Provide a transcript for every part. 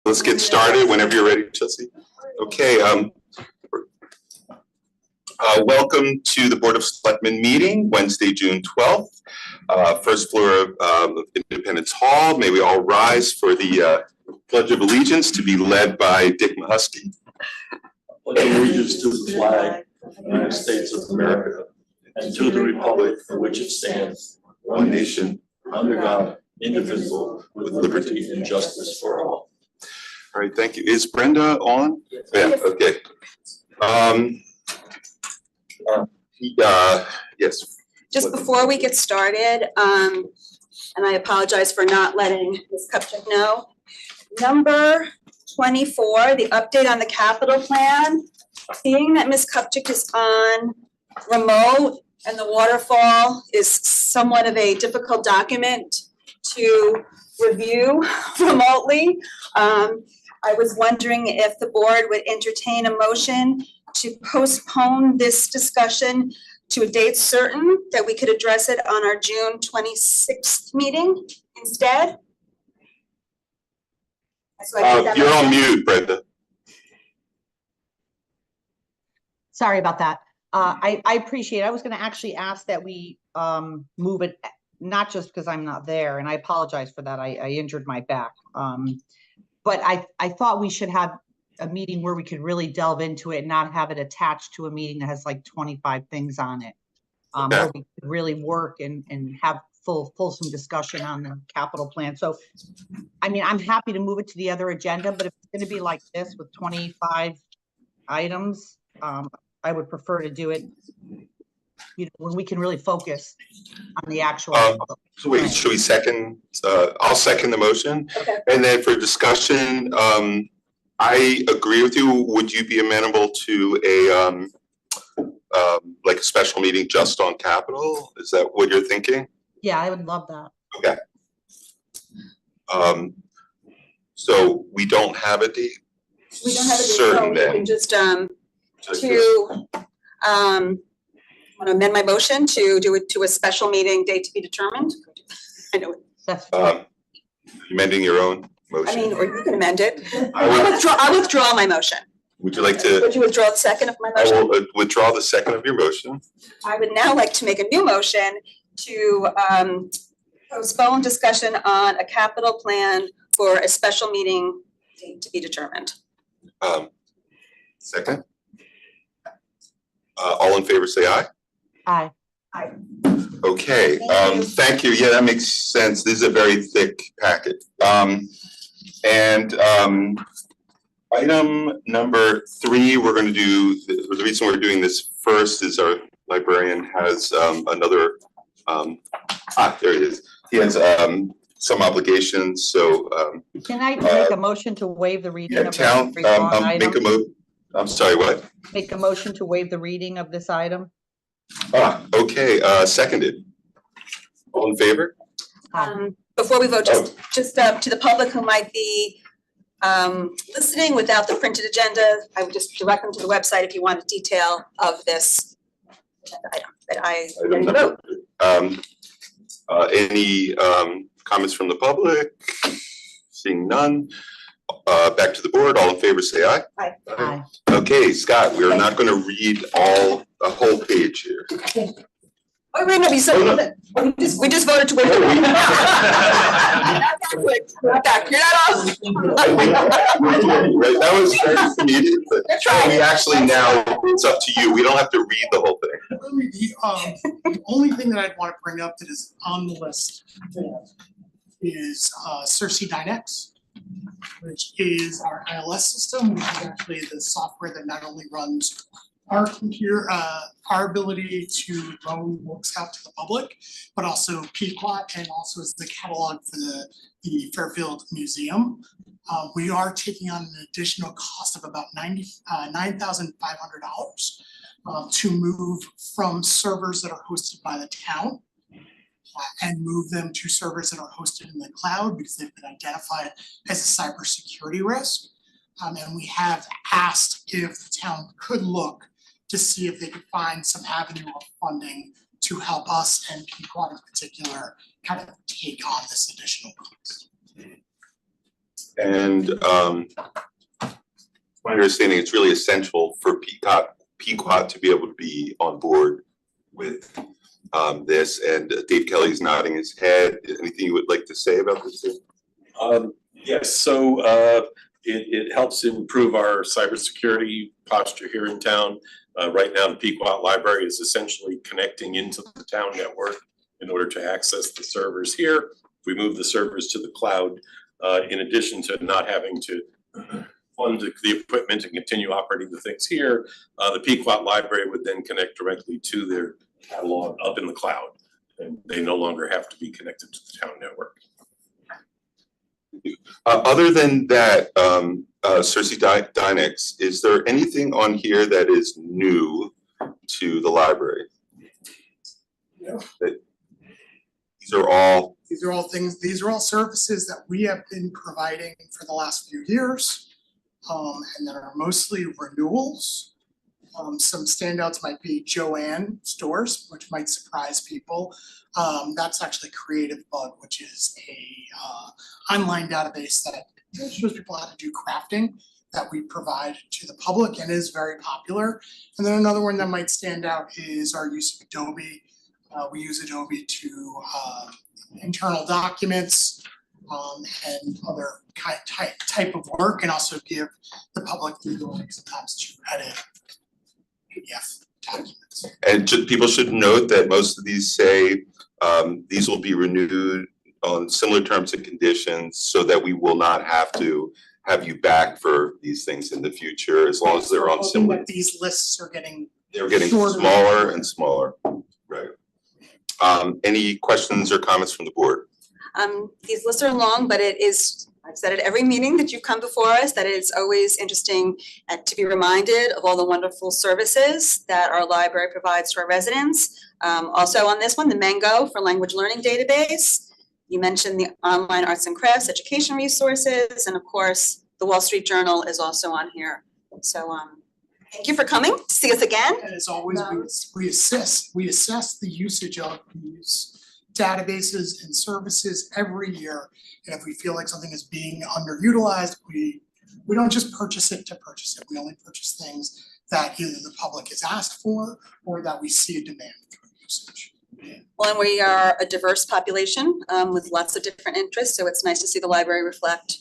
Let's get started whenever you're ready, Chelsea. Okay. Welcome to the Board of Selectmen meeting, Wednesday, June 12th. First floor of Independence Hall. May we all rise for the Pledge of Allegiance to be led by Dick Mahusky. Pledge allegiance to the flag of the United States of America and to the republic for which it stands, one nation, under God, indivisible, with liberty and justice for all. All right, thank you. Is Brenda on? Yeah, okay. Yes. Just before we get started, and I apologize for not letting Ms. Kupchak know. Number 24, the update on the capital plan. Seeing that Ms. Kupchak is on remote and the waterfall is somewhat of a difficult document to review remotely, I was wondering if the board would entertain a motion to postpone this discussion to a date certain, that we could address it on our June 26th meeting instead. So You're on mute, Brenda. Sorry about that. I appreciate it. I was going to actually ask that we move it, not just because I'm not there, and I apologize for that. I injured my back. But I thought we should have a meeting where we could really delve into it and not have it attached to a meeting that has like 25 things on it. Where we could really work and have fulsome discussion on the capital plan. So, I mean, I'm happy to move it to the other agenda, but if it's going to be like this with 25 items, I would prefer to do it, you know, when we can really focus on the actual. So wait, should we second? I'll second the motion. Okay. And then for discussion, I agree with you. Would you be amenable to a like a special meeting just on capital? Is that what you're thinking? Yeah, I would love that. Okay. So we don't have a date. we don't have a date, certain so we then. can just want to amend my motion to do it to a special meeting date to be determined. I know. That's Amending your own motion. I mean, or you can amend it. I'll withdraw my motion. Would you like to? Would you withdraw the second of my I motion? will withdraw the second of your motion. I would now like to make a new motion to postpone discussion on a capital plan for a special meeting date to be determined. Second. All in favor, say aye. aye. Aye. Okay, thank you. Yeah, that makes sense. This is a very thick packet. Item number 3, we're going to do, the reason we're doing this first is our librarian has another, there it is. He has some obligations, so. Can I make a motion to waive the reading of town, every item? I'm sorry, what? Make a motion to waive the reading of this item? Okay, seconded. All in favor? Before we vote, just to the public who might be listening without the printed agenda, I would just direct them to the website if you want a detail of this agenda item that I ready to vote. Any comments from the public? Seeing none. Back to the board. All in favor, say aye. Aye. Aye. Okay, Scott, we are not going to read the whole page here. Oh, wait, no, we just voted to waive the reading. Not that quick. Not that. You're not on. Right, that was very immediate, but we actually now, it's up to you. We don't have to read the whole thing. Really, the only thing that I'd want to bring up that is on the list is Cersei Dynex, which is our ILS system, which is actually the software that not only runs our computer, our ability to loan books out to the public, but also Pequot and also is the catalog for the Fairfield Museum. We are taking on an additional cost of about $9,500 to move from servers that are hosted by the town and move them to servers that are hosted in the cloud because they've been identified as a cybersecurity risk. And we have asked if the town could look to see if they could find some avenue of funding to help us and Pequot in particular kind of take on this additional cost. And my understanding, it's really essential for Pequot to be able to be on board with this. And Dave Kelly's nodding his head. Anything you would like to say about this? Yes, so it helps improve our cybersecurity posture here in town. Right now, the Pequot Library is essentially connecting into the town network in order to access the servers here. If we move the servers to the cloud, in addition to not having to fund the equipment and continue operating the things here, the Pequot Library would then connect directly to their catalog up in the cloud. And they no longer have to be connected to the town network. Other than that, Cersei Dynex, is there anything on here that is new to the library? Yeah. These are all these are all services that we have been providing for the last few years, and that are mostly renewals. Some standouts might be Joann stores, which might surprise people. That's actually Creative Bug, which is a online database that shows people how to do crafting that we provide to the public and is very popular. And then another one that might stand out is our use of Adobe. We use Adobe to internal documents and other type of work, and also give the public the ability sometimes to edit PDF documents. And people should note that most of these say these will be renewed on similar terms and conditions, so that we will not have to have you back for these things in the future, as long as they're on similar. These lists are getting shorter. Smaller and smaller. Right. Any questions or comments from the board? These lists are long, but it is, I've said at every meeting that you come before us, that it's always interesting to be reminded of all the wonderful services that our library provides to our residents. Also on this one, the Mango for Language Learning Database. You mentioned the online arts and crafts education resources, and of course, the Wall Street Journal is also on here. So thank you for coming to see us again. And as always, we assess the usage of these databases and services every year. And if we feel like something is being underutilized, we don't just purchase it to purchase it. We only purchase things that either the public has asked for or that we see a demand for usage. Well, and we are a diverse population with lots of different interests, so it's nice to see the library reflect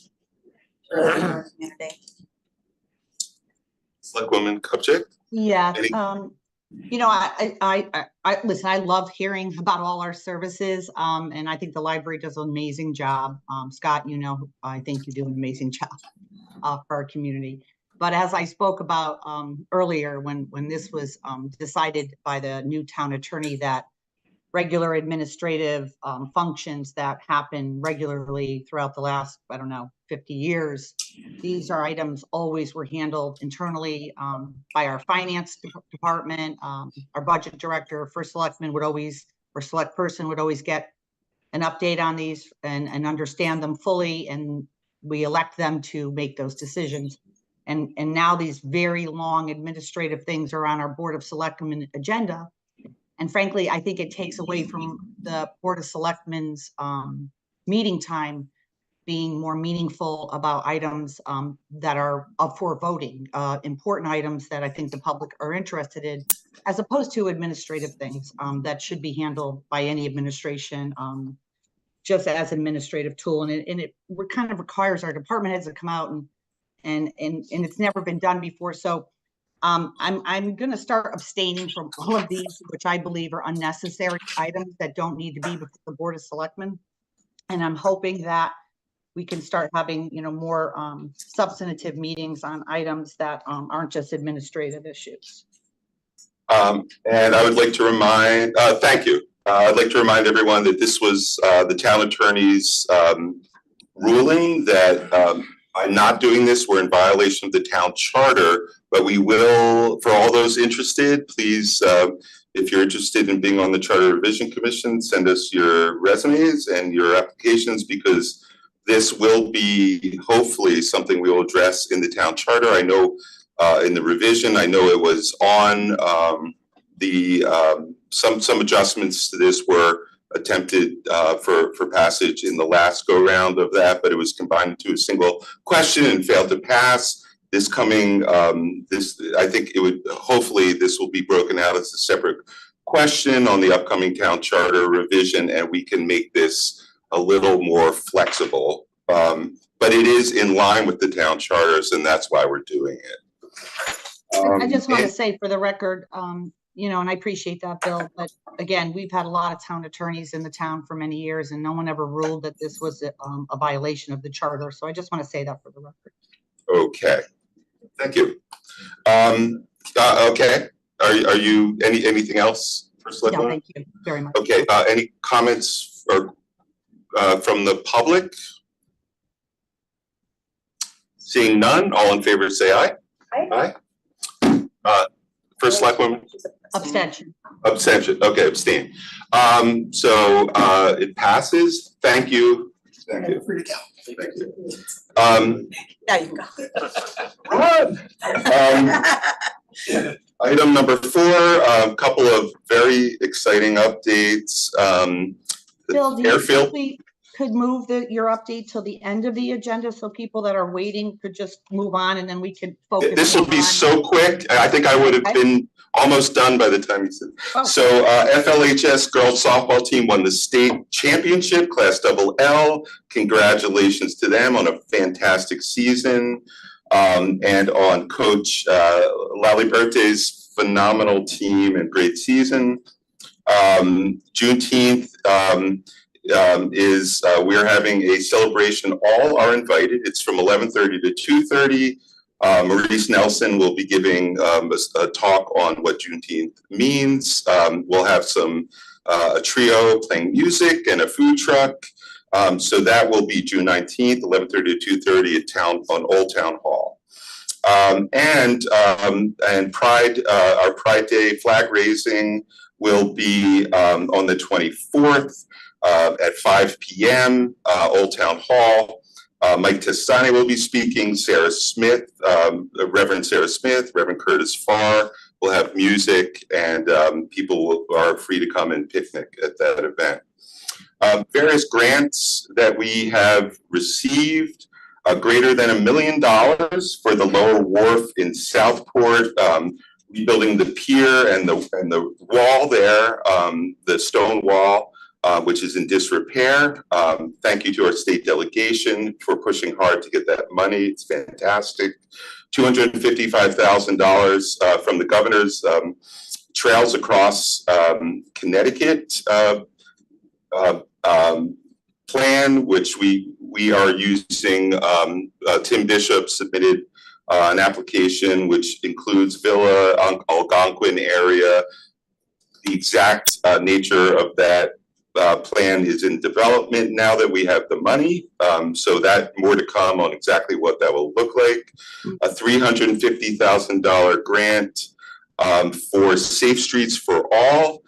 our community. Selectwoman Kupchak? Yeah, you know, I listen, I love hearing about all our services, and I think the library does an amazing job. Scott, you know, I think you do an amazing job for our community. But as I spoke about earlier, when this was decided by the new town attorney, that regular administrative functions that happen regularly throughout the last, I don't know, 50 years. These are items always were handled internally by our finance department. Our budget director, first selectman would always, or select person would always get an update on these and understand them fully. And we elect them to make those decisions. And now these very long administrative things are on our Board of Selectmen agenda. And frankly, I think it takes away from the Board of Selectmen's meeting time being more meaningful about items that are up for voting, important items that I think the public are interested in, as opposed to administrative things that should be handled by any administration just as an administrative tool. And it kind of requires our department heads to come out and it's never been done before. So I'm going to start abstaining from all of these, which I believe are unnecessary items that don't need to be before the Board of Selectmen. And I'm hoping that we can start having, you know, more substantive meetings on items that aren't just administrative issues. And I would like to remind, thank you. I'd like to remind everyone that this was the town attorney's ruling that by not doing this, we're in violation of the town charter, but we will, for all those interested, please, if you're interested in being on the Charter Revision Commission, send us your resumes and your applications, because this will be hopefully something we will address in the town charter. I know in the revision, I know it was on some adjustments to this were attempted for passage in the last go round of that, but it was combined into a single question and failed to pass. This coming, I think it would, hopefully this will be broken out as a separate question on the upcoming town charter revision, and we can make this a little more flexible. But it is in line with the town charters, and that's why we're doing it. I just want to say for the record, you know, and I appreciate that, Bill, but again, we've had a lot of town attorneys in the town for many years, and no one ever ruled that this was a violation of the charter. So I just want to say that for the record. Okay, thank you. Okay, are you anything else for Selectmen? Yeah, thank you very much. Okay, any comments or from the public? Seeing none, all in favor say aye. Aye. Aye. First Selectwoman? Abstention. Abstention, okay, abstain. So it passes. Thank you. Thank you. Free to go. Thank you. Now you can go. Item number 4, a couple of very exciting updates. Bill, do you Airfield. think we could move your update till the end of the agenda so people that are waiting could just move on and then we could focus? This will be so quick. I think I would have been almost done by the time you said. Oh. So FLHS girls softball team won the state championship, Class L. Congratulations to them on a fantastic season. And on Coach Laliberte's phenomenal team and great season. Juneteenth is we're having a celebration. All are invited. It's from 11:30 to 2:30. Maurice Nelson will be giving a talk on what Juneteenth means. We'll have a trio playing music and a food truck. So that will be June 19th, 11:30 to 2:30 on Old Town Hall. And Pride, our Pride Day flag raising will be on the 24th at 5 p.m. Old Town Hall. Mike Testani will be speaking. Sarah Smith, Reverend Sarah Smith, Reverend Curtis Farr will have music, and people are free to come and picnic at that event. Various grants that we have received, greater than $1 million for the lower wharf in Southport, rebuilding the pier and the wall there, the stone wall, which is in disrepair. Thank you to our state delegation for pushing hard to get that money. It's fantastic. $255,000 from the governor's Trails Across Connecticut plan, which we are using. Tim Bishop submitted an application which includes Villa, Algonquin area. The exact nature of that plan is in development now that we have the money. So that more to come on exactly what that will look like. A $350,000 grant for Safe Streets for All,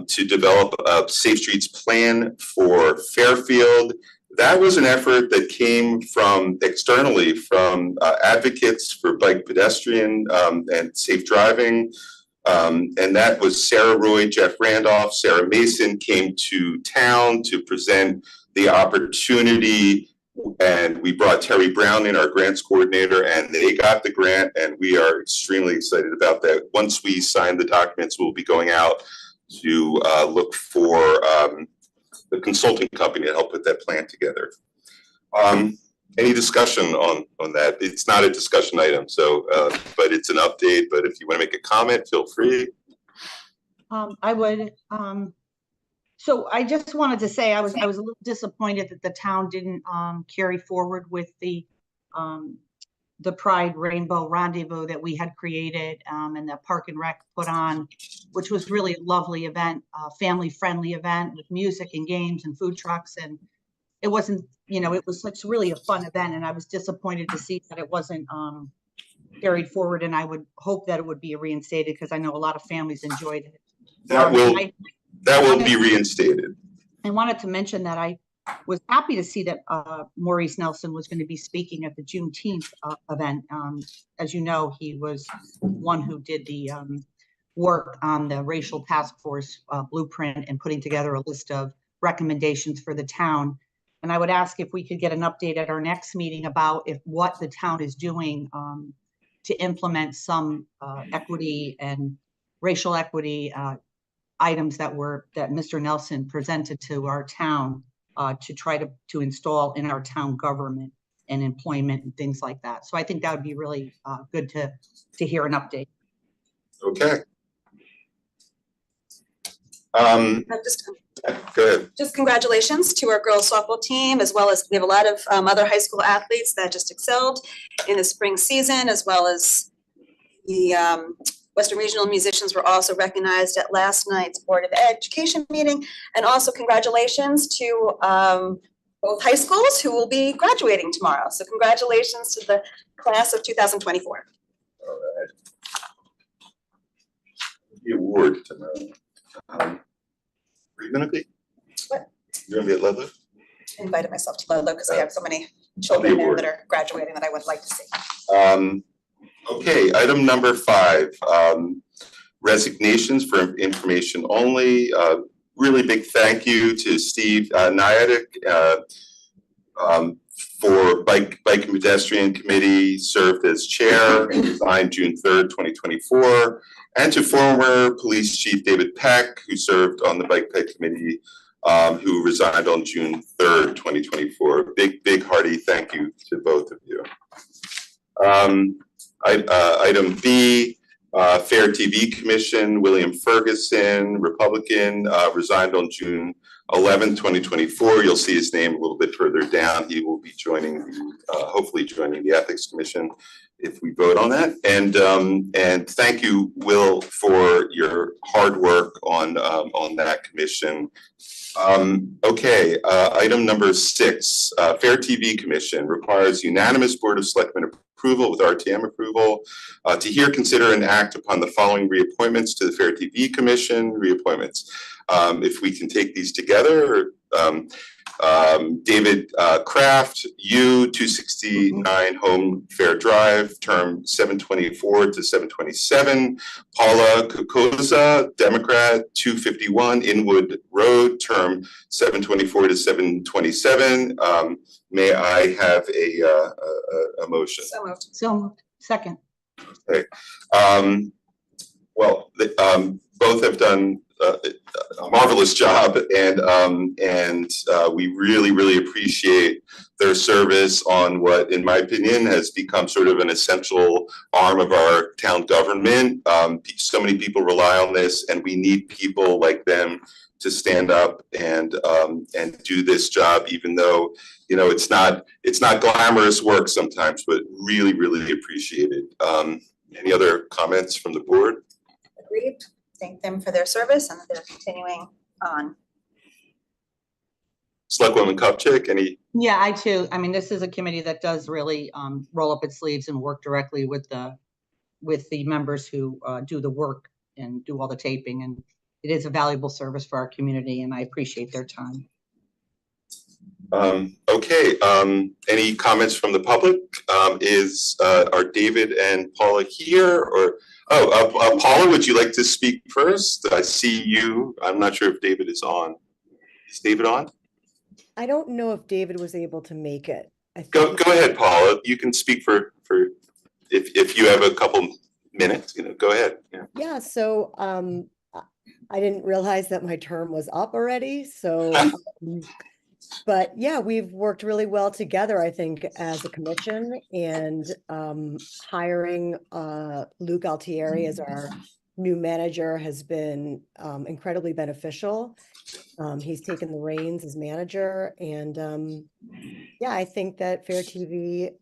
to develop a Safe Streets plan for Fairfield. That was an effort that came from externally from advocates for bike pedestrian and safe driving. And that was Sarah Roy, Jeff Randolph, Sarah Mason came to town to present the opportunity. And we brought Terry Brown in, our grants coordinator, and they got the grant. And we are extremely excited about that. Once we sign the documents, we'll be going out to look for the consulting company to help put that plan together. Any discussion on that? It's not a discussion item, so but it's an update. But if you want to make a comment, feel free. I would. So I just wanted to say I was a little disappointed that the town didn't carry forward with the Pride Rainbow Rendezvous that we had created and that Park and Rec put on, which was really a lovely event, family-friendly event with music and games and food trucks. And it wasn't, you know, it was such really a fun event. And I was disappointed to see that it wasn't carried forward. And I would hope that it would be reinstated because I know a lot of families enjoyed it. That will be reinstated. I wanted to mention that I was happy to see that Maurice Nelson was going to be speaking at the Juneteenth event. As you know, he was one who did the work on the racial task force blueprint and putting together a list of recommendations for the town. And I would ask if we could get an update at our next meeting about what the town is doing to implement some equity and racial equity items that Mr. Nelson presented to our town to try to install in our town government and employment and things like that. So I think that would be really good to hear an update. Okay. Go ahead. Just congratulations to our girls softball team, as well as we have a lot of other high school athletes that just excelled in the spring season, as well as the Western Regional musicians were also recognized at last night's Board of Education meeting. And also congratulations to both high schools who will be graduating tomorrow. So congratulations to the class of 2024. All right. The award tomorrow. Are you gonna be? What? You're gonna be at Ludlow? I invited myself to Ludlow because I have so many children there that are graduating that I would like to see. Okay, item number 5, resignations for information only. Really big thank you to Steve Nyadik for Bike and Pedestrian Committee, served as chair and resigned June 3rd, 2024. And to former Police Chief David Peck, who served on the Bike Ped Committee, who resigned on June 3rd, 2024. Big hearty thank you to both of you. Item B, FairTV Commission, William Ferguson, Republican, resigned on June 11th, 2024. You'll see his name a little bit further down. He will be joining, hopefully joining the Ethics Commission if we vote on that. And thank you, Will, for your hard work on that commission. Okay, item number 6, FairTV Commission requires unanimous Board of Selectmen approval with RTM approval to hear, consider, and act upon the following reappointments to the FairTV Commission. Reappointments. If we can take these together, David Kraft, 269 Home Fair Drive, term 724 to 727. Paula Kokoza, Democrat, 251 Inwood Road, term 724 to 727. May I have a motion? So moved. So moved. Second. Okay. Well, both have done a marvelous job, and we really appreciate their service on what, in my opinion, has become sort of an essential arm of our town government. So many people rely on this, and we need people like them to stand up and do this job, even though, you know, it's not glamorous work sometimes, but really appreciated. Any other comments from the board? Agreed. Thank them for their service and they're continuing on. Selectwoman Kupchak, any? Yeah, I too. I mean, this is a committee that does really roll up its sleeves and work directly with the members who do the work and do all the taping, and it is a valuable service for our community, and I appreciate their time. Okay, any comments from the public? Are David and Paula here, or Paula, would you like to speak first? I see you. I'm not sure if David is on. Is David on? I don't know if David was able to make it. Go ahead, Paula. You can speak for if you have a couple minutes. You know, go ahead. Yeah. So I didn't realize that my term was up already. So. But yeah, we've worked really well together, I think, as a commission, and hiring Luke Altieri as our new manager has been incredibly beneficial. He's taken the reins as manager, and yeah, I think that FairTV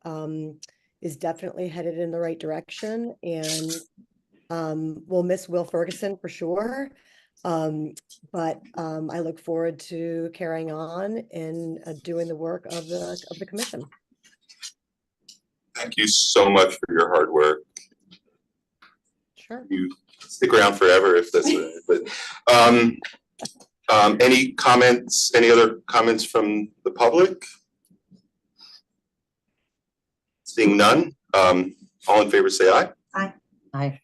is definitely headed in the right direction, and we'll miss Will Ferguson for sure. But I look forward to carrying on and doing the work of the commission. Thank you so much for your hard work. Sure. You stick around forever if that's what, but any comments, any other comments from the public? Seeing none, all in favor say aye. Aye. Aye.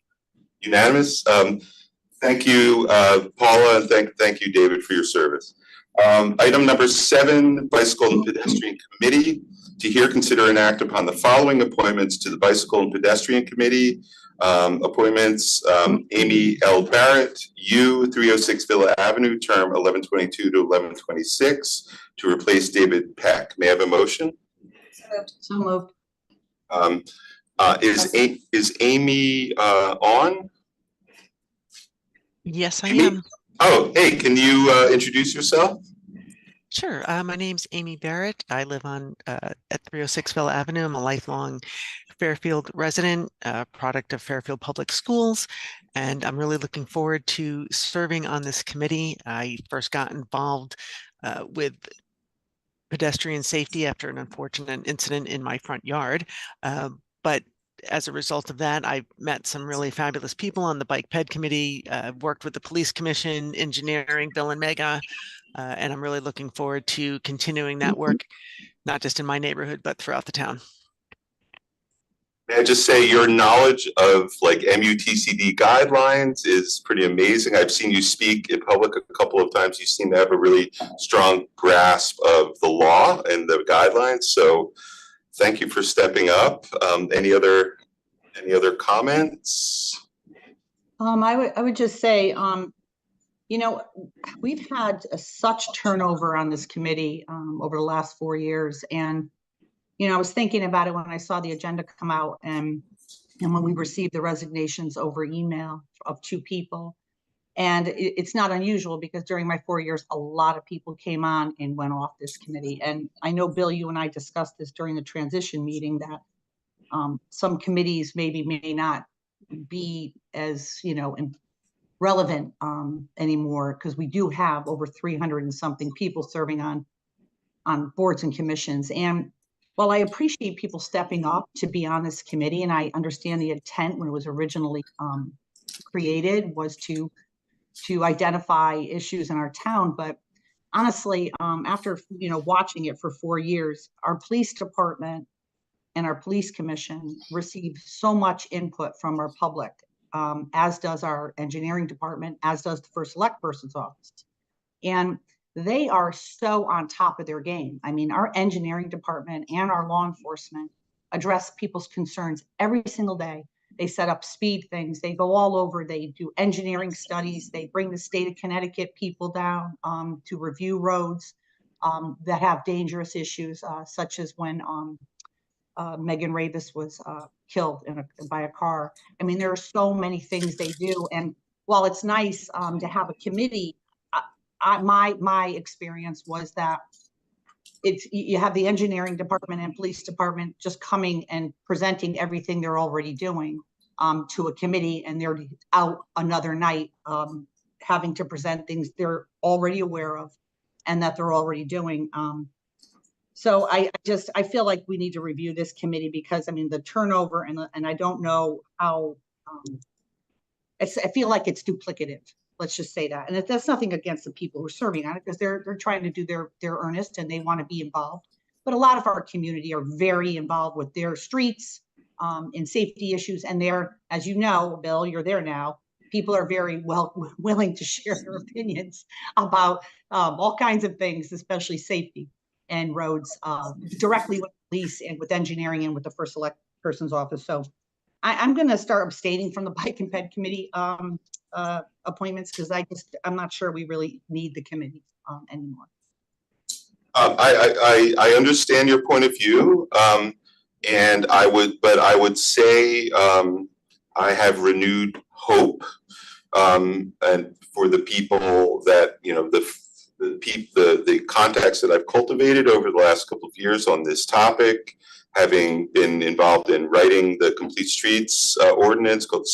Unanimous. Thank you, Paula, and thank you, David, for your service. Item number 7, Bicycle and Pedestrian Committee. To hear, consider, and act upon the following appointments to the Bicycle and Pedestrian Committee. Appointments, Amy L. Barrett, 306 Villa Avenue, term 11/22 to 11/26, to replace David Peck. May I have a motion? So moved. Is Amy on? Yes, I am. Oh, hey, can you introduce yourself? Sure. My name's Amy Barrett. I live on at 306 Villa Avenue. I'm a lifelong Fairfield resident, product of Fairfield Public Schools, and I'm really looking forward to serving on this committee. I first got involved with pedestrian safety after an unfortunate incident in my front yard, but as a result of that, I met some really fabulous people on the Bike Ped Committee, worked with the Police Commission, engineering, Bill and Mega, and I'm really looking forward to continuing that work, not just in my neighborhood, but throughout the town. May I just say your knowledge of like MUTCD guidelines is pretty amazing. I've seen you speak in public a couple of times. You seem to have a really strong grasp of the law and the guidelines. So thank you for stepping up. Any other comments? I would just say, you know, we've had such turnover on this committee over the last 4 years, and you know, I was thinking about it when I saw the agenda come out, and when we received the resignations over email of 2 people. And it's not unusual because during my 4 years, a lot of people came on and went off this committee. And I know, Bill, you and I discussed this during the transition meeting, that some committees maybe may not be as, you know, relevant anymore, because we do have over 300 and something people serving on boards and commissions. And while I appreciate people stepping up to be on this committee, and I understand the intent when it was originally created was to identify issues in our town, but honestly, after watching it for 4 years, our police department and our police commission receive so much input from our public, as does our engineering department, as does the first select person's office, and they are so on top of their game. I mean, our engineering department and our law enforcement address people's concerns every single day. They set up speed things. They go all over. They do engineering studies. They bring the state of Connecticut people down to review roads that have dangerous issues, such as when Megan Ravis was killed by a car. I mean, there are so many things they do. And while it's nice to have a committee, my experience was that you have the engineering department and police department just coming and presenting everything they're already doing to a committee, and they're out another night having to present things they're already aware of and that they're already doing. So I feel like we need to review this committee, because I mean the turnover and I don't know how I feel like it's duplicative. Let's just say that. And that's nothing against the people who are serving on it, because they're trying to do their earnest and they want to be involved. But a lot of our community are very involved with their streets in safety issues. And they're, as you know, Bill, you're there now, people are very willing to share their opinions about all kinds of things, especially safety and roads, directly with police and with engineering and with the first select person's office. So I'm going to start abstaining from the Bike and Ped Committee appointments, because I'm not sure we really need the committee anymore. I understand your point of view, and I would say I have renewed hope, and for the people that the contacts that I've cultivated over the last couple of years on this topic, having been involved in writing the Complete Streets ordinance called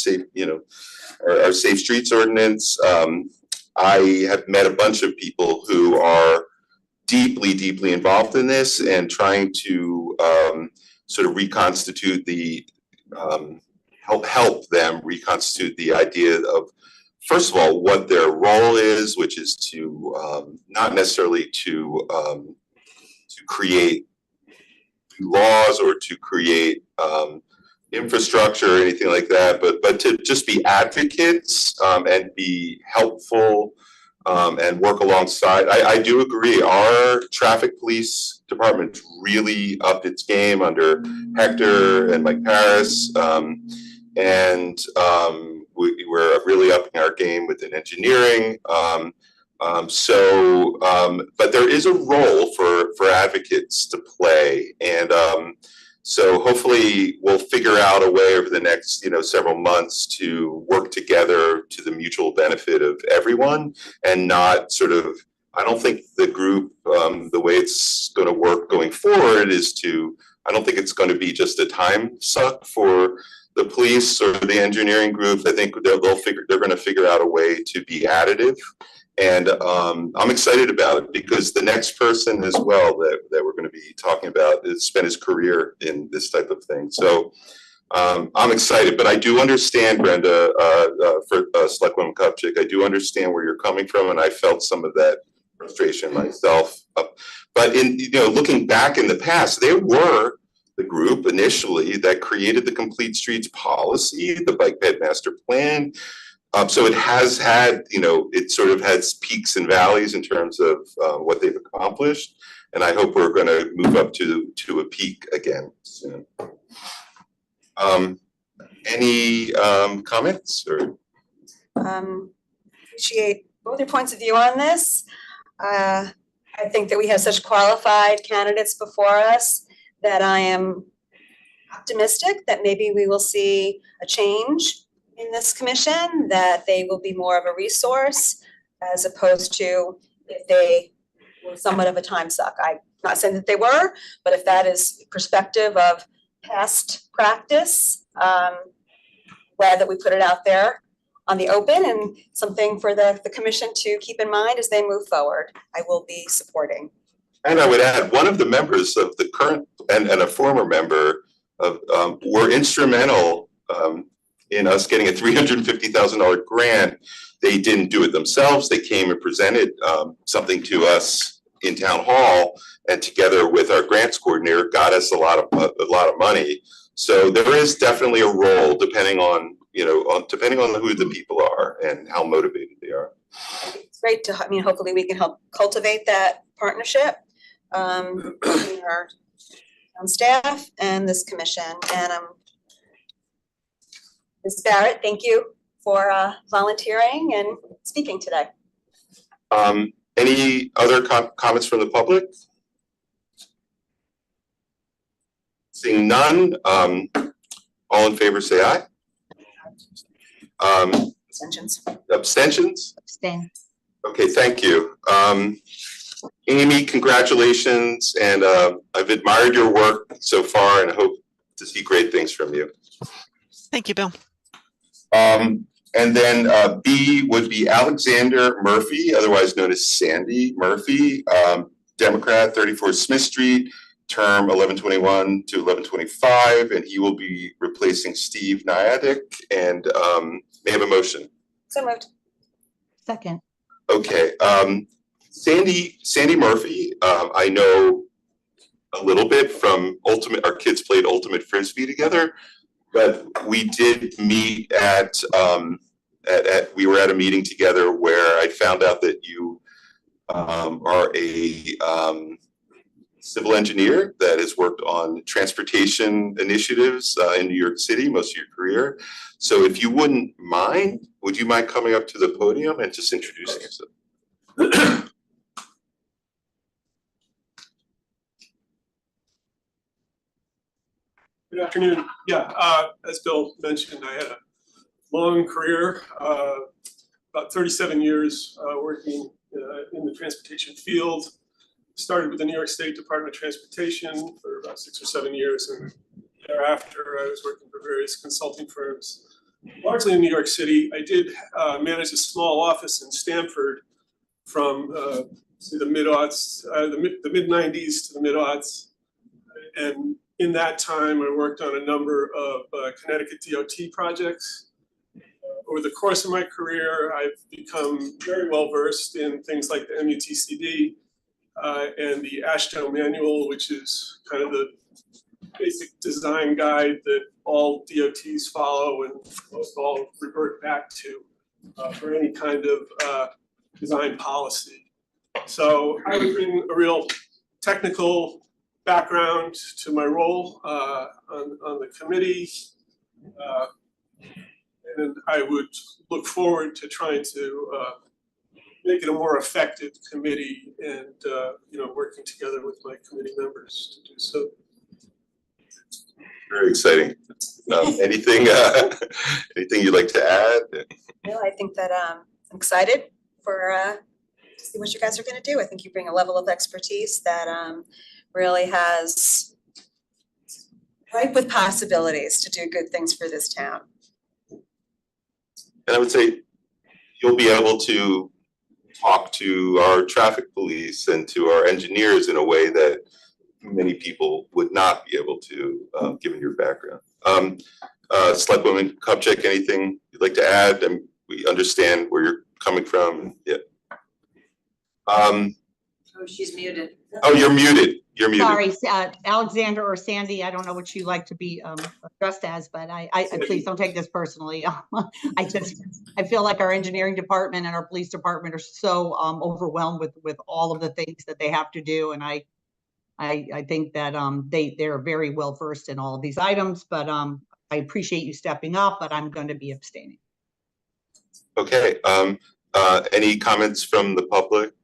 our Safe Streets Ordinance. I have met a bunch of people who are deeply, deeply involved in this and trying to sort of reconstitute help them reconstitute the idea of, first of all, what their role is, which is to not necessarily to create laws or to create infrastructure or anything like that, but to just be advocates and be helpful and work alongside. I do agree. Our traffic police department really upped its game under Hector and Mike Paris, and we're really upping our game within engineering. But there is a role for advocates to play, and so hopefully we'll figure out a way over the next several months to work together to the mutual benefit of everyone, and not sort of. I don't think the group, the way it's going to work going forward is to. I don't think it's going to be just a time suck for the police or the engineering group. I think they're going to figure out a way to be additive. And I'm excited about it because the next person as well that we're going to be talking about has spent his career in this type of thing. So I'm excited, but I do understand, Brenda, for Selectwoman Kupchak, I do understand where you're coming from, and I felt some of that frustration myself. But in looking back in the past, there were the group initially that created the Complete Streets policy, the bike ped master plan. So it has had, it sort of has peaks and valleys in terms of what they've accomplished, and I hope we're going to move up to a peak again soon. Any comments or? Appreciate both your points of view on this. I think that we have such qualified candidates before us that I am optimistic that maybe we will see a change in this commission, that they will be more of a resource as opposed to if they were somewhat of a time suck. I'm not saying that they were, but if that is perspective of past practice, glad that we put it out there on the open, and something for the commission to keep in mind as they move forward. I will be supporting. And I would add, one of the members of the current and a former member of were instrumental in us getting a $350,000 grant. They didn't do it themselves. They came and presented something to us in town hall, and together with our grants coordinator, got us a lot of money. So there is definitely a role, depending on who the people are and how motivated they are. It's great to. Hopefully we can help cultivate that partnership between our town staff and this commission. And Ms. Barrett, thank you for volunteering and speaking today. Any other comments from the public? Seeing none, all in favor say aye. Abstentions. Abstentions? Abstain. Okay, thank you. Amy, congratulations, and I've admired your work so far and hope to see great things from you. Thank you, Bill. And then B would be Alexander Murphy, otherwise known as Sandy Murphy, Democrat, 34 Smith Street, term 1121 to 1125, and he will be replacing Steve Nyadik. And may I have a motion? So moved. Second. Okay, Sandy Murphy, I know a little bit from our kids played Ultimate Frisbee together. But we did meet we were at a meeting together where I found out that you are a civil engineer that has worked on transportation initiatives in New York City most of your career. So if you wouldn't mind, would you mind coming up to the podium and just introducing yourself? Good afternoon. Yeah, as Bill mentioned, I had a long career, about 37 years working in the transportation field. Started with the New York State Department of Transportation for about 6 or 7 years, and thereafter I was working for various consulting firms, largely in New York City. I did manage a small office in Stamford from the mid-aughts, the mid-90s to the mid-aughts, and in that time, I worked on a number of Connecticut DOT projects. Over the course of my career, I've become very well versed in things like the MUTCD and the AASHTO manual, which is kind of the basic design guide that all DOTs follow and most all revert back to for any kind of design policy. So I would bring a real technical background to my role on the committee. And I would look forward to trying to make it a more effective committee and working together with my committee members to do so. Very exciting. Anything you'd like to add? No, I think that I'm excited for to see what you guys are going to do. I think you bring a level of expertise that really has ripe with possibilities to do good things for this town. And I would say you'll be able to talk to our traffic police and to our engineers in a way that many people would not be able to, given your background. Selectwoman Kupchak, anything you'd like to add? We understand where you're coming from. Yeah. Oh, she's muted. Oh, you're muted. You're muted. Sorry, Alexander or Sandy, I don't know what you like to be addressed as, but I please don't take this personally. I feel like our engineering department and our police department are so overwhelmed with all of the things that they have to do, and I think that they're very well versed in all of these items, but I appreciate you stepping up, but I'm going to be abstaining. Okay. Any comments from the public?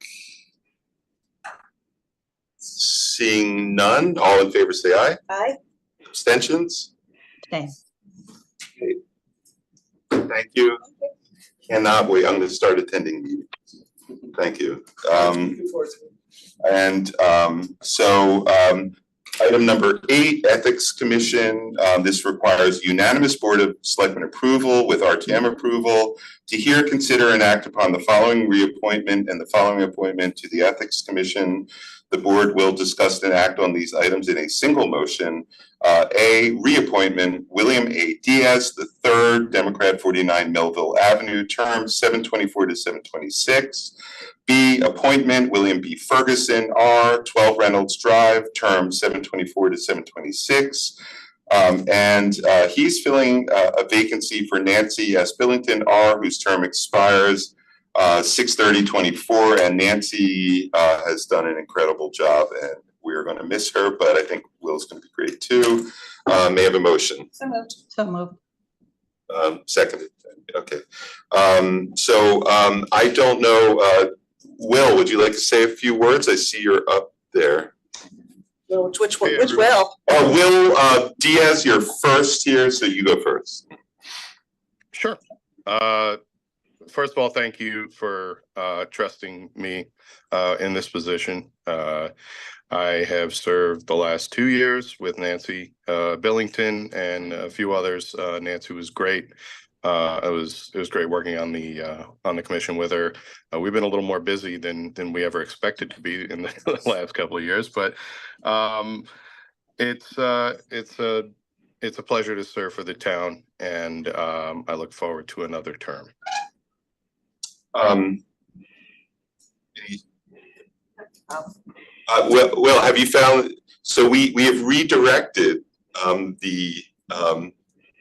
Seeing none, all in favor say aye. Aye. Abstentions? Abstain. Okay. Thank you. Cannot wait. I'm going to start attending meetings. Thank you. Looking forward to it. And item number 8, Ethics Commission. This requires unanimous Board of Selectmen approval with RTM approval to hear, consider, and act upon the following reappointment and the following appointment to the Ethics Commission. The board will discuss and act on these items in a single motion. A, reappointment, William A. Diaz III, Democrat, 49 Melville Avenue, term 724 to 726. B, appointment, William B. Ferguson, R, 12 Reynolds Drive, term 724 to 726. He's filling a vacancy for Nancy S. Billington, R, whose term expires 6/30/24, and Nancy has done an incredible job, and we're going to miss her, but I think Will's going to be great too. May I have a motion? So moved. So moved. Seconded. Okay. I don't know. Will, would you like to say a few words? I see you're up there. Which Will? Oh, Will Diaz, you're first here, so you go first. Sure. First of all, thank you for trusting me in this position. I have served the last 2 years with Nancy Billington and a few others. Nancy was great. It was great working on the commission with her. We've been a little more busy than we ever expected to be in the last couple of years, but it's a pleasure to serve for the town, and I look forward to another term. Will, have you found? So we have redirected the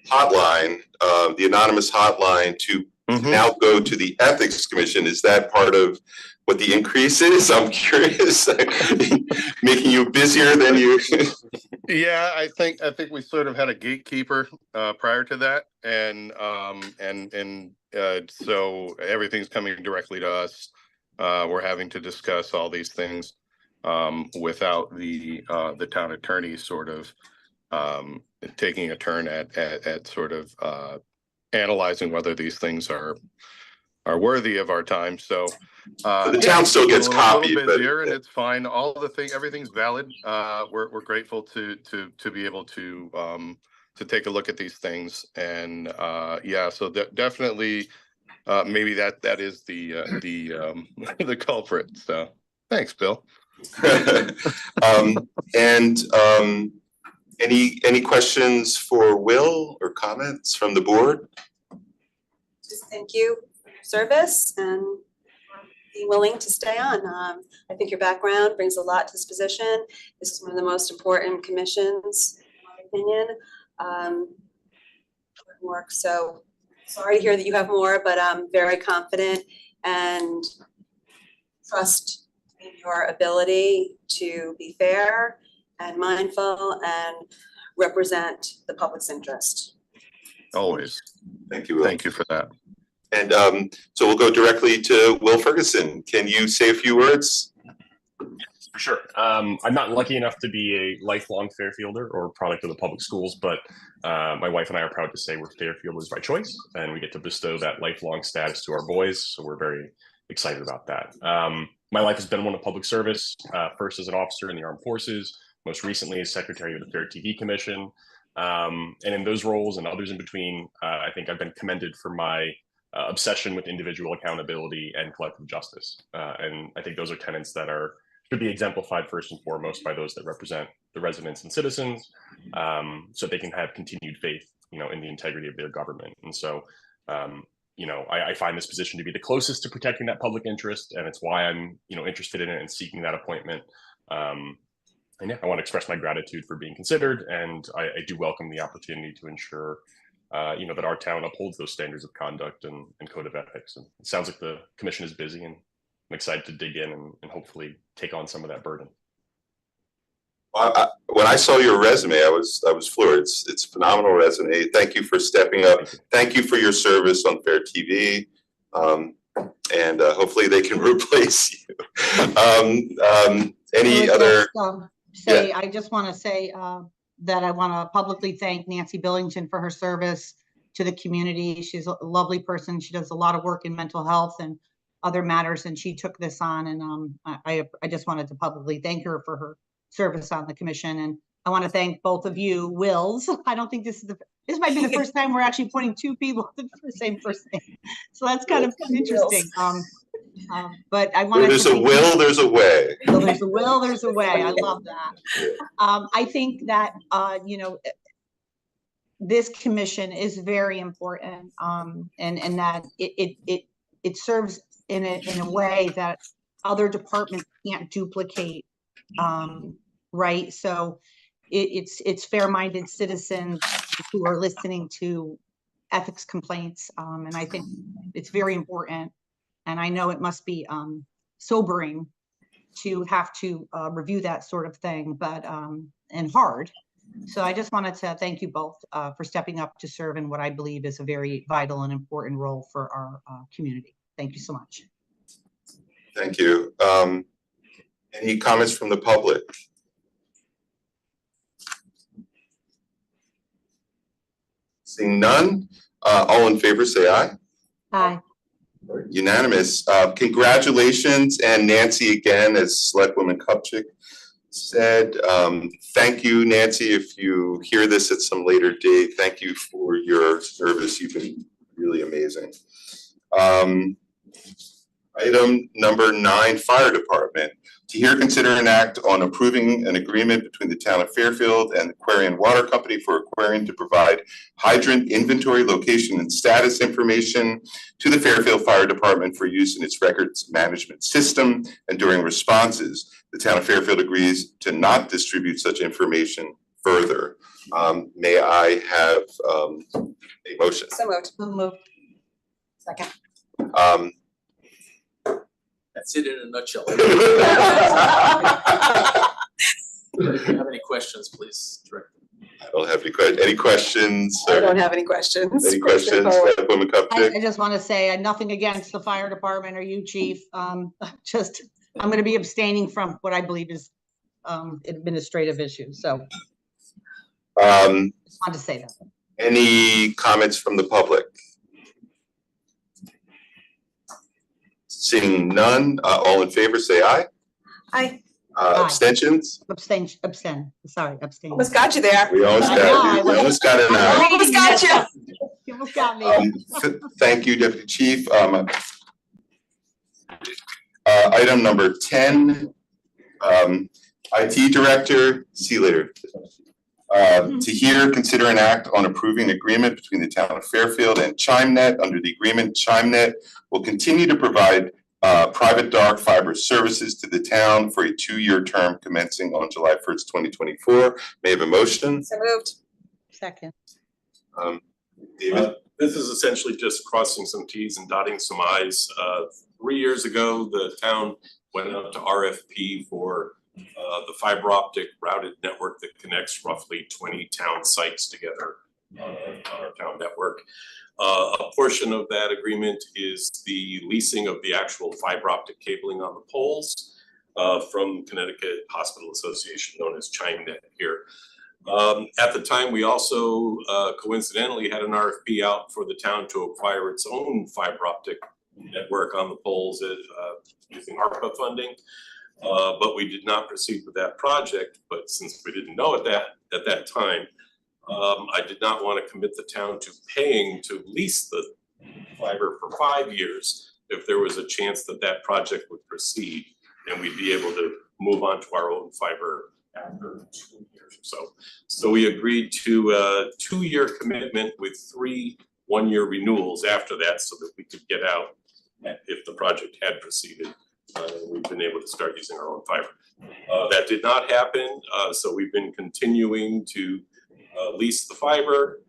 hotline, the anonymous hotline, to now go to the Ethics Commission. Is that part of what the increase is? I'm curious. Making you busier than you. Yeah, I think we sort of had a gatekeeper prior to that, and so everything's coming directly to us. We're having to discuss all these things without the town attorney sort of taking a turn at sort of analyzing whether these things are worthy of our time. So the town still gets copied, but and it's fine. Everything's valid. We're grateful to be able to take a look at these things, and yeah, so definitely maybe that is the culprit. So thanks, Bill. Any questions for Will or comments from the board? Just thank you for your service and being willing to stay on. I think your background brings a lot to this position. This is one of the most important commissions opinion. Work, so sorry to hear that you have more, but I'm very confident and trust in your ability to be fair and mindful and represent the public's interest. Always. Thank you, Will. Thank you for that. And so we'll go directly to Will Ferguson. Can you say a few words? For sure. I'm not lucky enough to be a lifelong Fairfielder or product of the public schools, but my wife and I are proud to say we're Fairfielders by choice, and we get to bestow that lifelong status to our boys. So we're very excited about that. My life has been one of public service, first as an officer in the armed forces, most recently as secretary of the FairTV Commission. And in those roles and others in between, I think I've been commended for my obsession with individual accountability and collective justice. And I think those are tenets that should be exemplified first and foremost by those that represent the residents and citizens, so they can have continued faith, in the integrity of their government. And so, I find this position to be the closest to protecting that public interest, and it's why I'm, interested in it and seeking that appointment. And yeah, I want to express my gratitude for being considered, and I do welcome the opportunity to ensure, that our town upholds those standards of conduct and code of ethics. And it sounds like the commission is busy, and I'm excited to dig in and hopefully take on some of that burden. When I saw your resume, I was floored. It's a phenomenal resume. Thank you for stepping up. Thank you for your service on FairTV. And hopefully they can replace you. Any other? I just want to say that I want to publicly thank Nancy Billington for her service to the community. She's a lovely person. She does a lot of work in mental health and other matters, and she took this on. And I just wanted to publicly thank her for her service on the commission. And I want to thank both of you, Wills. I don't think this might be the first time we're actually pointing two people to the same first name. So that's kind of interesting. But I want to. There's a will, there's a way. So there's a will, there's a way. I love that. I think that this commission is very important, and that it serves in a way that other departments can't duplicate. Right. So it's fair-minded citizens who are listening to ethics complaints, and I think it's very important. And I know it must be sobering to have to review that sort of thing, but and hard. So I just wanted to thank you both for stepping up to serve in what I believe is a very vital and important role for our community. Thank you so much. Thank you. Any comments from the public? Seeing none, all in favor say aye. Aye. Unanimous. Congratulations, and Nancy again, as Selectwoman Kupchak said. Thank you, Nancy. If you hear this at some later date, thank you for your service. You've been really amazing. Item number 9, Fire Department. To hear, consider, and act on approving an agreement between the town of Fairfield and the Aquarian Water Company for Aquarian to provide hydrant inventory, location, and status information to the Fairfield Fire Department for use in its records management system. And during responses, the town of Fairfield agrees to not distribute such information further. May I have a motion? So moved. So moved. Second. That's it in a nutshell. If you have any questions, please direct them. I don't have any questions. I don't have any questions. Any questions, Woman Kupchak? I just want to say nothing against the fire department or you, Chief. I'm going to be abstaining from what I believe is administrative issues. So just wanted to say that. Any comments from the public? Seeing none, all in favor say aye. Aye. Abstentions? Abstain. Sorry, abstain. Almost got you there. We almost got you. We almost got it now. Almost got you. You almost got me. Thank you, Deputy Chief. Item number 10, IT Director. See you later. To hear, consider, and act on approving agreement between the town of Fairfield and ChimeNet. Under the agreement, ChimeNet will continue to provide private dark fiber services to the town for a 2-year term commencing on July 1st, 2024. May I have a motion? So moved. Second. David? This is essentially just crossing some Ts and dotting some Is. 3 years ago, the town went out to RFP for the fiber optic routed network that connects roughly 20 town sites together on our town network. A portion of that agreement is the leasing of the actual fiber optic cabling on the poles from Connecticut Hospital Association, known as ChimeNet here. At the time, we also coincidentally had an RFP out for the town to acquire its own fiber optic network on the poles using ARPA funding. But we did not proceed with that project. But since we didn't know at that time, I did not want to commit the town to paying to lease the fiber for 5 years if there was a chance that that project would proceed and we'd be able to move on to our own fiber after 2 years or so. So we agreed to a 2-year commitment with 3 one-year renewals after that so that we could get out if the project had proceeded. We've been able to start using our own fiber. That did not happen, so we've been continuing to lease the fiber,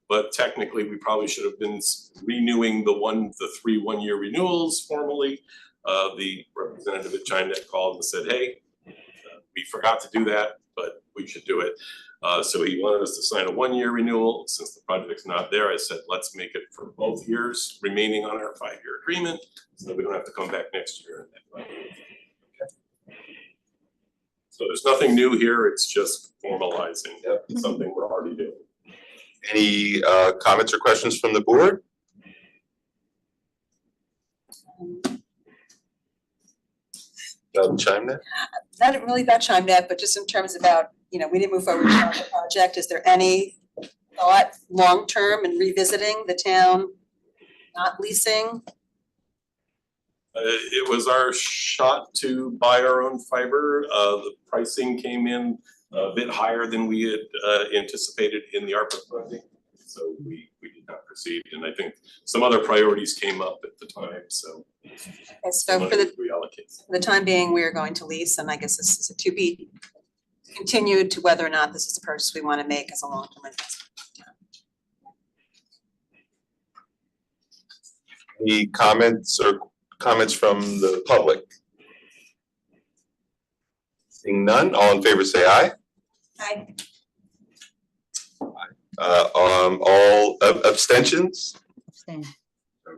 but technically we probably should have been renewing the 3 one-year renewals formally. The representative at ChimeNet called and said, hey, we forgot to do that, but we should do it. So he wanted us to sign a 1-year renewal. Since the project's not there, I said, let's make it for both years remaining on our 5-year agreement, so that we don't have to come back next year. So there's nothing new here, it's just formalizing something we're already doing. Any comments or questions from the board? ChimeNet? Not really about ChimeNet, but just in terms about, we didn't move forward with the project. Is there any thought long-term in revisiting the town not leasing? It was our shot to buy our own fiber. The pricing came in a bit higher than we had anticipated in the ARPA funding. So we did not proceed. And I think some other priorities came up at the time, so. Okay, so for the time being, we are going to lease, and I guess this is a to be continued to whether or not this is a purchase we want to make as a long-term investment. Any comments from the public? Seeing none, all in favor say aye. Aye. All abstentions? Abstain.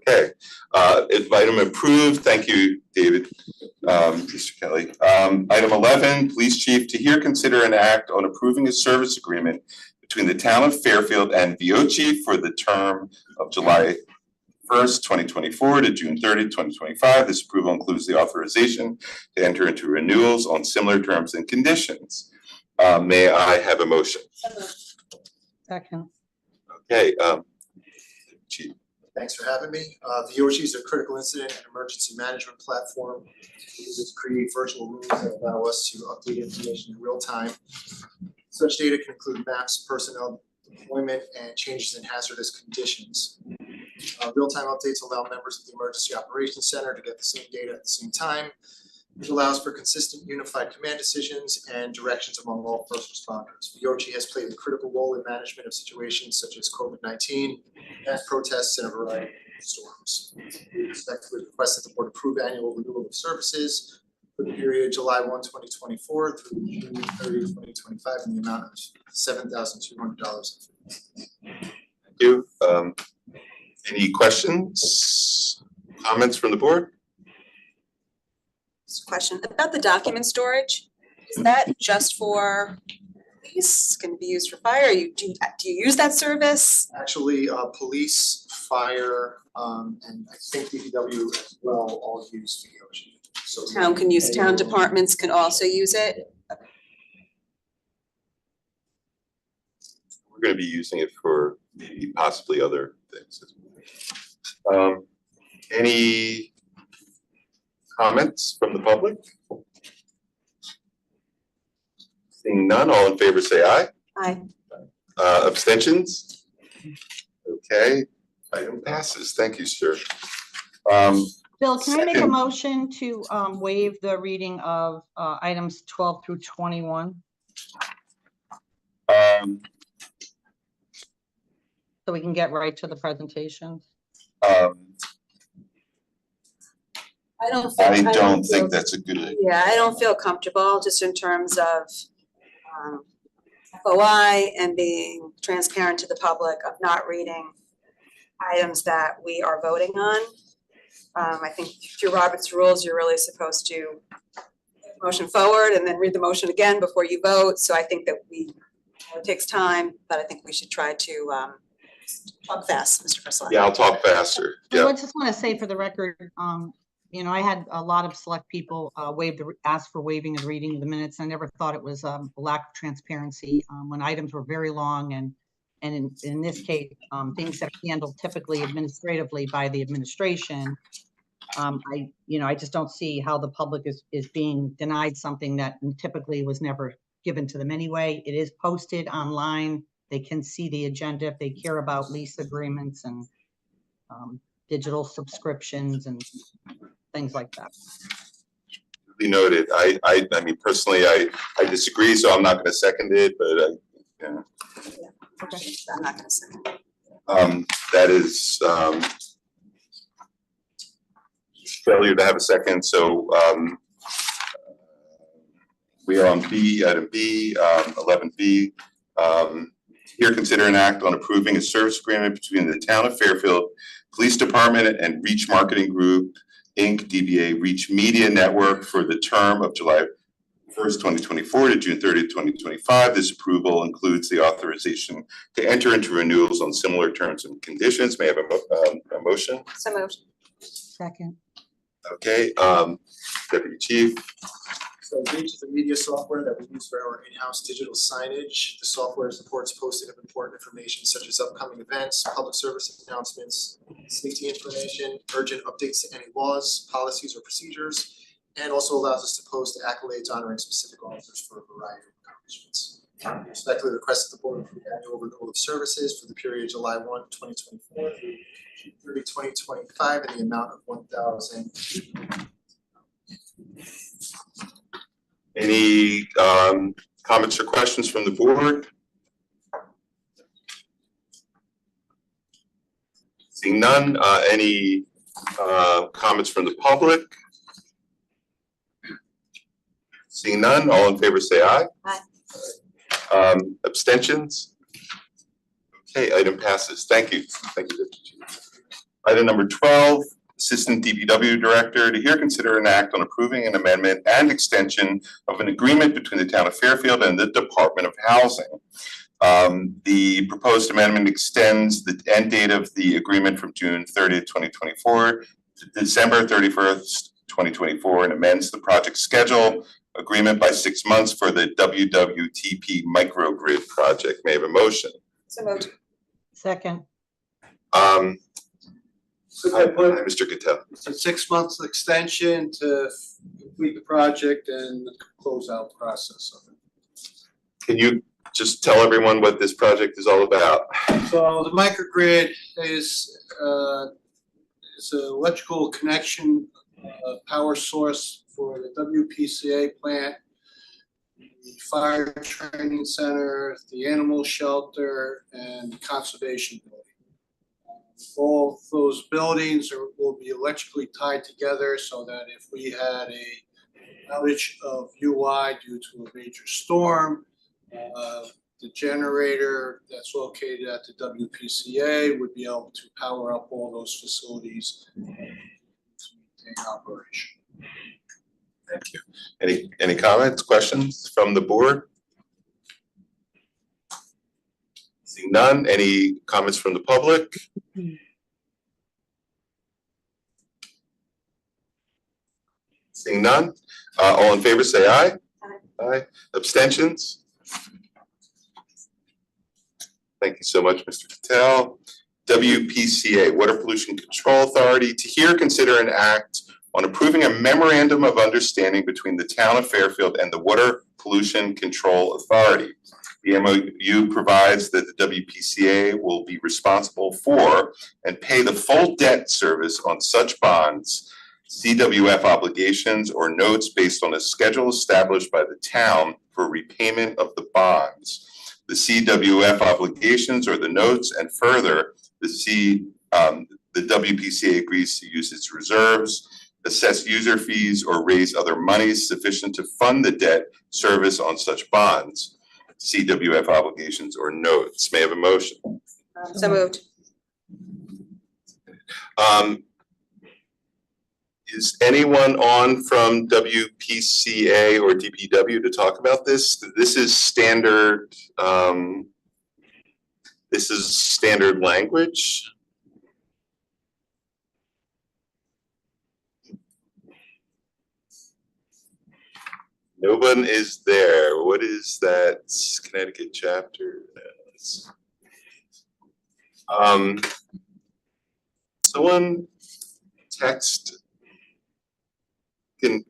Okay, item approved. Thank you, David, Mr. Kelly. Item 11, Police Chief, to hear, consider, and act on approving a service agreement between the town of Fairfield and VOC for the term of July 1st, 2024 to June 30th, 2025. This approval includes the authorization to enter into renewals on similar terms and conditions. May I have a motion? Second. Okay, Chief. Thanks for having me. VOC is a critical incident and emergency management platform. We use it to create virtual rooms that allow us to update information in real time. Such data can include maps, personnel deployment, and changes in hazardous conditions. Real-time updates allow members of the Emergency Operations Center to get the same data at the same time, which allows for consistent unified command decisions and directions among all first responders. VOC has played a critical role in management of situations such as COVID-19, mass protests, and a variety of storms. We respectfully request that the board approve annual renewal of services for the period July 1, 2024 through June 30, 2025 in the amount of $7,200. Thank you. Any questions, comments from the board? Question about the document storage. Is that just for police? Can it be used for fire? Do you use that service? Actually, police, fire, and I think DPW as well all use VOC. So Town can use, town departments can also use it. We're going to be using it for maybe possibly other things. Any comments from the public? Seeing none, all in favor say aye. Aye. Abstentions? Okay, item passes. Thank you, sir. Bill, can I make a motion to waive the reading of items 12 through 21? so we can get right to the presentation? I don't I don't feel- think that's a good idea. Yeah, I don't feel comfortable just in terms of FOI and being transparent to the public of not reading items that we are voting on. I think through Robert's rules, you're really supposed to motion forward and then read the motion again before you vote. So I think that it takes time, but I think we should try to talk fast, Mr. Priscilla. Yeah, I'll talk faster. I Yeah. just want to say for the record, you know, I had a lot of select people ask for waiving of reading of the minutes. I never thought it was a lack of transparency when items were very long, and in this case, things that are handled typically administratively by the administration. I just don't see how the public is being denied something that typically was never given to them anyway. It is posted online. They can see the agenda if they care about lease agreements and digital subscriptions and things like that. Be noted. I mean, personally, I disagree, so I'm not going to second it, but yeah. Okay, I'm not going to second it. That is failure to have a second. So we are on item B, 11B. Here, consider an act on approving a service agreement between the Town of Fairfield Police Department and Reach Marketing Group, Inc., DBA Reach Media Network for the term of July 1st, 2024 to June 30th, 2025. This approval includes the authorization to enter into renewals on similar terms and conditions. May I have a motion? So moved. Second. Okay, Deputy Chief. So Reach is a media software that we use for our in-house digital signage. The software supports posting of important information such as upcoming events, public service announcements, safety information, urgent updates to any laws, policies, or procedures, and also allows us to post accolades honoring specific authors for a variety of accomplishments. We respectfully request that the board approve the annual renewal of services for the period July 1, 2024 through June 30, 2025 in the amount of $1,000. Any comments or questions from the board? Seeing none, any comments from the public? Seeing none, all in favor say aye. Aye. Abstentions? Okay, item passes. Thank you. Thank you, Deputy Chief. Item number 12. Assistant DPW Director to hear, consider, and act on approving an amendment and extension of an agreement between the Town of Fairfield and the Department of Housing. The proposed amendment extends the end date of the agreement from June 30th, 2024 to December 31st, 2024, and amends the project schedule agreement by 6 months for the WWTP microgrid project. May I have a motion? So moved. Second. Mr. Cattell. It's a 6 months extension to complete the project and the closeout process of it. Can you just tell everyone what this project is all about? So the microgrid is it's an electrical connection power source for the WPCA plant, the fire training center, the animal shelter, and the conservation building. All those buildings will be electrically tied together so that if we had a outage of UI due to a major storm, the generator that's located at the WPCA would be able to power up all those facilities to maintain operation. Thank you. Any comments, questions from the board? Seeing none, any comments from the public? Seeing none, all in favor say aye. Aye. Aye. Abstentions? Thank you so much, Mr. Patel. WPCA, Water Pollution Control Authority, to hear, consider, and act on approving a memorandum of understanding between the Town of Fairfield and the Water Pollution Control Authority. The MOU provides that the WPCA will be responsible for and pay the full debt service on such bonds, CWF obligations, or notes based on a schedule established by the town for repayment of the bonds. the CWF obligations or the notes, and further, the WPCA agrees to use its reserves, assess user fees, or raise other monies sufficient to fund the debt service on such bonds, CWF obligations or notes. May I have a motion? So moved. Is anyone on from WPCA or DPW to talk about this? This is standard language. No one is there. What is that Connecticut chapter? Someone text can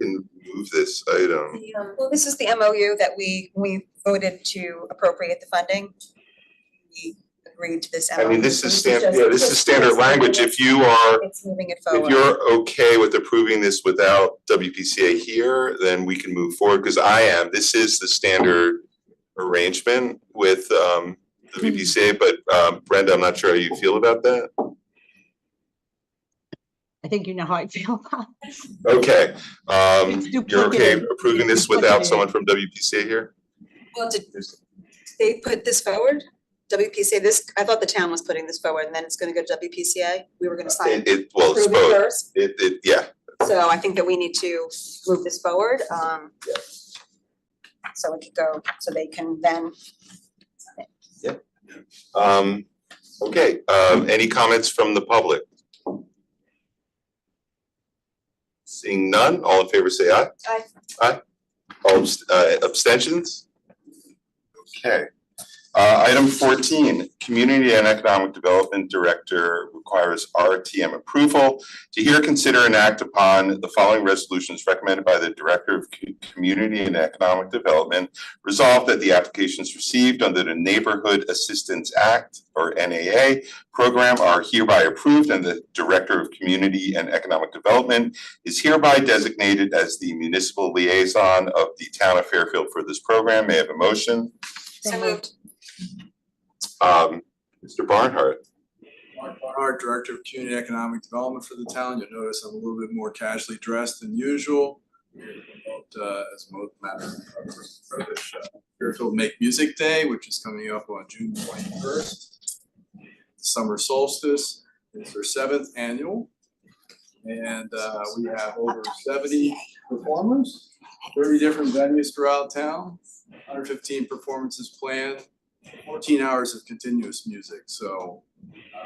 move this item. Well, this is the MOU that we voted to appropriate the funding. We agreed to this MOU. I mean, this is standard language. If you are, it's moving it forward. if you're okay with approving this without WPCA here, then we can move forward, because I am. This is the standard arrangement with WPCA, but Brenda, I'm not sure how you feel about that. I think you know how I feel about this. Okay, It's you're okay duplicative. approving this without someone from WPCA here? Well, did they put this forward? WPCA, I thought the town was putting this forward and then it's gonna go to WPCA. We were gonna sign Well, it's approve it both. first. Yeah. So I think that we need to move this forward, so it could go, so they can then. Okay, any comments from the public? Seeing none, all in favor say aye. Aye. Aye. All abstentions? Okay. Item 14, Community and Economic Development Director requires RTM approval to hear, consider, and act upon the following resolutions recommended by the Director of Community and Economic Development. Resolved that the applications received under the Neighborhood Assistance Act, or NAA, program are hereby approved, and the Director of Community and Economic Development is hereby designated as the municipal liaison of the town of Fairfield for this program. May I have a motion? So moved. Mr. Barnhart. Mark Barnhart, Director of Community and Economic Development for the town. You'll notice I'm a little bit more casually dressed than usual. As most matter of Fairfield Make Music Day, which is coming up on June 21st. Summer solstice. It's our 7th annual. And we have over 70 performers, 30 different venues throughout town, 115 performances planned, 14 hours of continuous music. So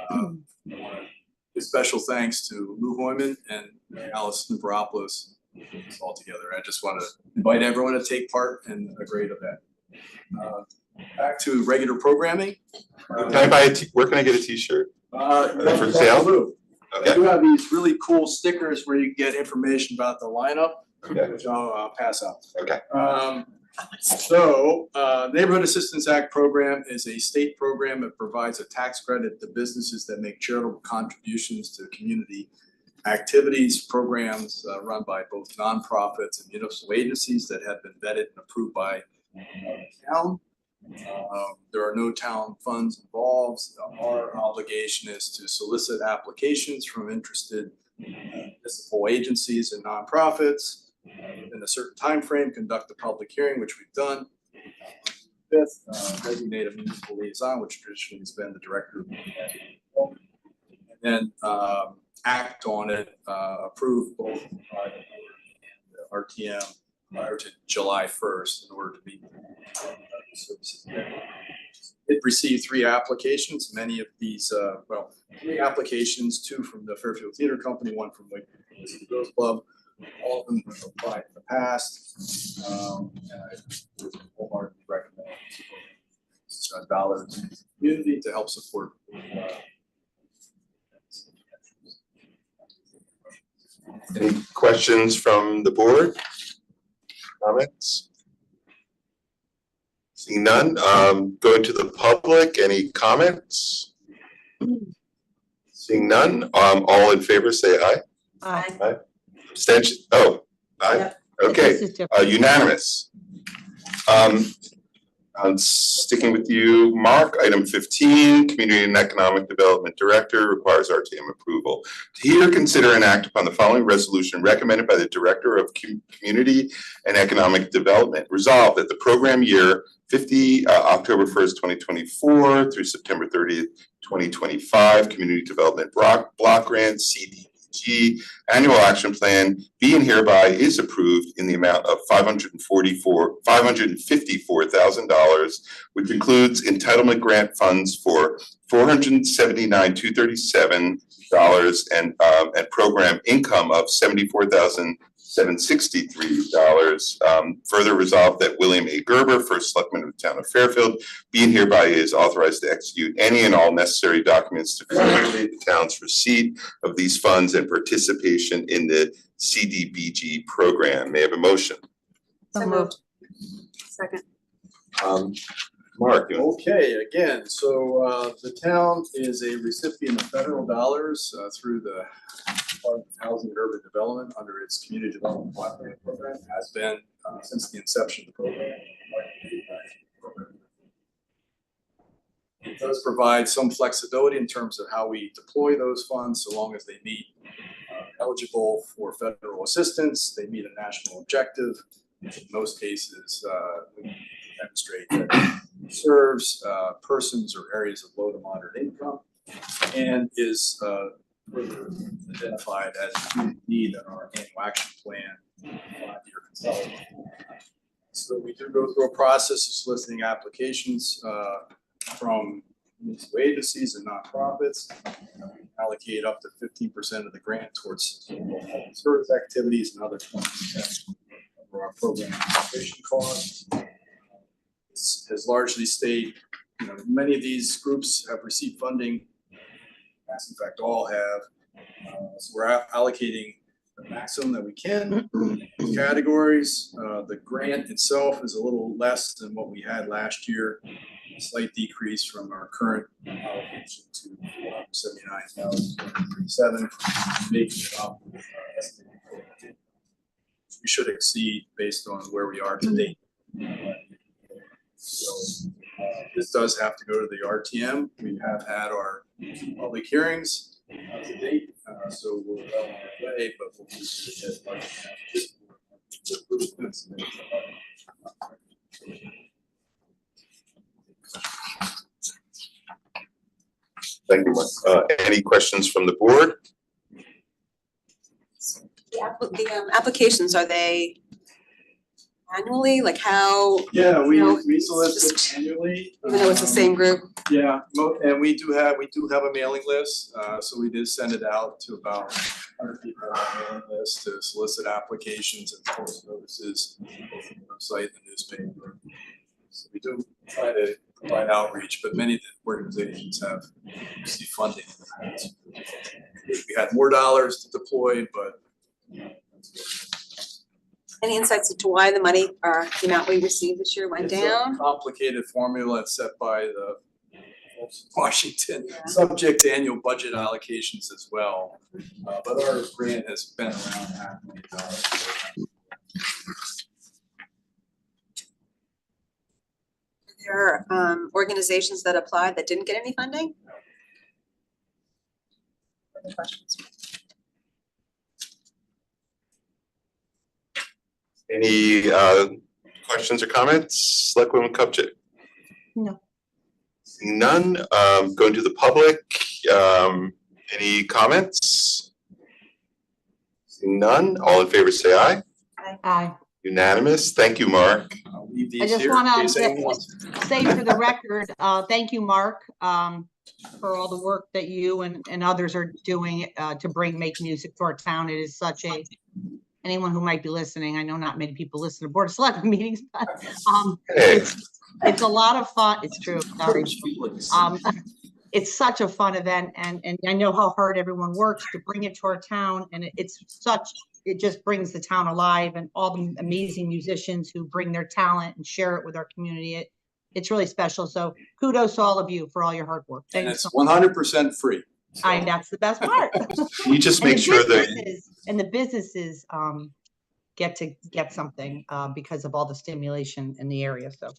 a special thanks to Lou Hoyman and Alice Niveropoulos all together. I just want to invite everyone to take part in a great event. Back to regular programming. Can I buy where can I get a t-shirt? For sale? Okay. I do have these really cool stickers where you get information about the lineup, which I'll pass out. Okay. Neighborhood Assistance Act program is a state program that provides a tax credit to businesses that make charitable contributions to community activities, programs run by both nonprofits and municipal agencies that have been vetted and approved by the town. There are no town funds involved. Our obligation is to solicit applications from interested municipal agencies and nonprofits in a certain time frame, conduct a public hearing, which we've done. Fifth, designate a municipal liaison, which traditionally has been the director, and then act on it, approve both RTM prior to July 1st in order to meet services. It received 3 applications. Many of these, 3 applications, 2 from the Fairfield Theater Company, 1 from the Girls Club. All of them have applied in the past. And I wholeheartedly recommend dollars in the community to help support. Any questions from the board? Comments? Seeing none, going to the public, any comments? Seeing none, all in favor say aye. Aye. Aye. Abstention, oh, aye, okay, unanimous. Sticking with you, Mark, item 15, Community and Economic Development Director requires RTM approval. To hear, consider, and act upon the following resolution recommended by the Director of Community and Economic Development. Resolved that the program year October 1st, 2024 through September 30th, 2025 Community Development Block Grant, CDBG, Annual Action Plan be and hereby is approved in the amount of $554,000, which includes entitlement grant funds for $479,237 and program income of $74,763. Further resolved that William A. Gerber, first selectman of the town of Fairfield, be and hereby is authorized to execute any and all necessary documents to facilitate the town's receipt of these funds and participation in the CDBG program. May I have a motion? So moved. Second. Mark. Okay, again, so the town is a recipient of federal dollars through the Department of Housing and Urban Development under its Community Development Block Grant Program, has been since the inception of the program. It does provide some flexibility in terms of how we deploy those funds, so long as they meet eligible for federal assistance, they meet a national objective. In most cases, we demonstrate that it serves persons or areas of low to moderate income and is further identified as a need in our annual action plan 5-year consolidation. So we do go through a process of soliciting applications from municipal agencies and nonprofits. We allocate up to 15% of the grant towards public service activities and other 20% of our program administration costs. This has largely stayed, many of these groups have received funding, as in fact all have. So we're allocating the maximum that we can in categories. The grant itself is a little less than what we had last year, a slight decrease from our current allocation to $79,037, making it up. We should exceed based on where we are to date. So this does have to go to the RTM. We have had our public hearings to date, so we're well on our way, but we'll just get Thank you, Mark. Any questions from the board? The applications, are they annually? Like how? Yeah, we solicit annually. Even though it's the same group? Yeah, and we do have a mailing list, so we did send it out to about 100 people on our mailing list to solicit applications and post notices, both on the website and the newspaper. So we do try to provide outreach, but many of the organizations have received funding in the past. We had more dollars to deploy, but any insights into why the money or the amount we received this year went down? It's a complicated formula set by the Washington, subject to annual budget allocations as well. But our grant has been around $500,000. There are organizations that applied that didn't get any funding? Other questions? Any questions or comments? Selectwoman Kupchak? No. Seeing none, going to the public. Any comments? Seeing none, all in favor say aye. Aye. Unanimous. Thank you, Mark. I just want to say for the record, thank you, Mark, for all the work that you and others are doing to make music to our town. It is such a, anyone who might be listening, I know not many people listen to Board of Selectmen meetings, but it's a lot of fun. It's true. Sorry. It's such a fun event, and I know how hard everyone works to bring it to our town, and it just brings the town alive, and all the amazing musicians who bring their talent and share it with our community. It's really special. So kudos to all of you for all your hard work. And it's 100% free. So. And that's the best part. You just make sure that the businesses get something because of all the stimulation in the area. So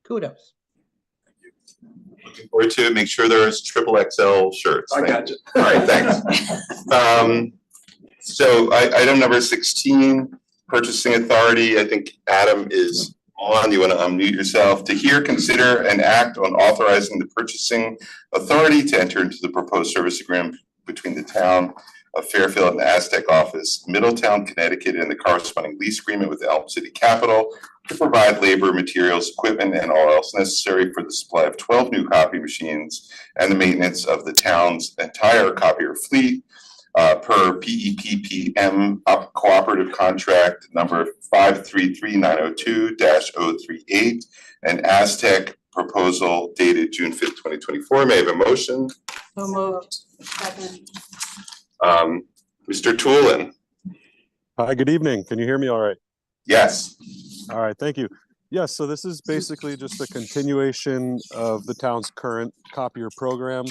kudos. Looking forward to it. Make sure there's XXL shirts. I Thank got you. you. All right, thanks. So item number 16, purchasing authority. I think Adam is on. You want to unmute yourself. To hear, consider, and act on authorizing the purchasing authority to enter into the proposed service agreement between the town of Fairfield and the Aztec office, Middletown, Connecticut, and the corresponding lease agreement with the Elm City Capital to provide labor, materials, equipment, and all else necessary for the supply of 12 new copy machines and the maintenance of the town's entire copier fleet per PEPPM cooperative contract number 533902-038 and Aztec proposal dated June 5th, 2024. May I have a motion? So moved. Second. Mr. Toolin. Hi, good evening. Can you hear me all right? Yes. All right, thank you. Yes, so this is basically just a continuation of the town's current copier program.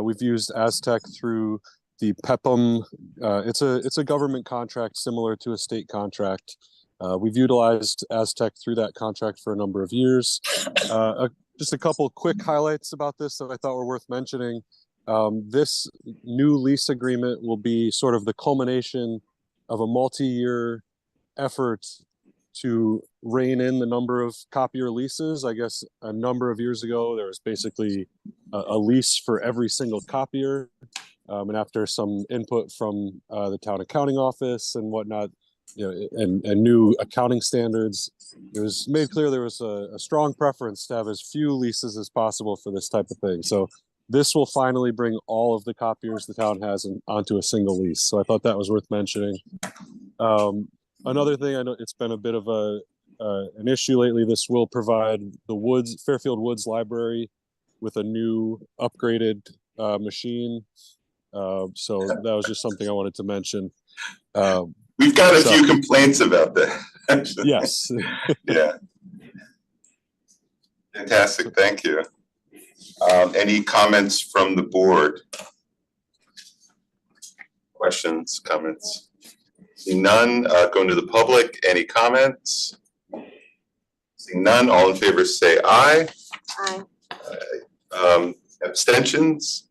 We've used Aztec through the PEPM. It's a government contract similar to a state contract. We've utilized Aztec through that contract for a number of years. Just a couple quick highlights about this that I thought were worth mentioning. This new lease agreement will be sort of the culmination of a multi-year effort to rein in the number of copier leases. I guess a number of years ago, there was basically a lease for every single copier. And after some input from the town accounting office and whatnot, and new accounting standards, it was made clear there was a strong preference to have as few leases as possible for this type of thing. So this will finally bring all of the copiers the town has onto a single lease. So I thought that was worth mentioning. Another thing, I know it's been a bit of an issue lately. This will provide the Fairfield Woods Library with a new upgraded machine. So that was just something I wanted to mention. We've got a few complaints about that. Yes. Yeah. Fantastic. Thank you. Any comments from the board? Questions, comments? Seeing none, going to the public. Any comments? Seeing none, all in favor say aye. Aye. Abstentions?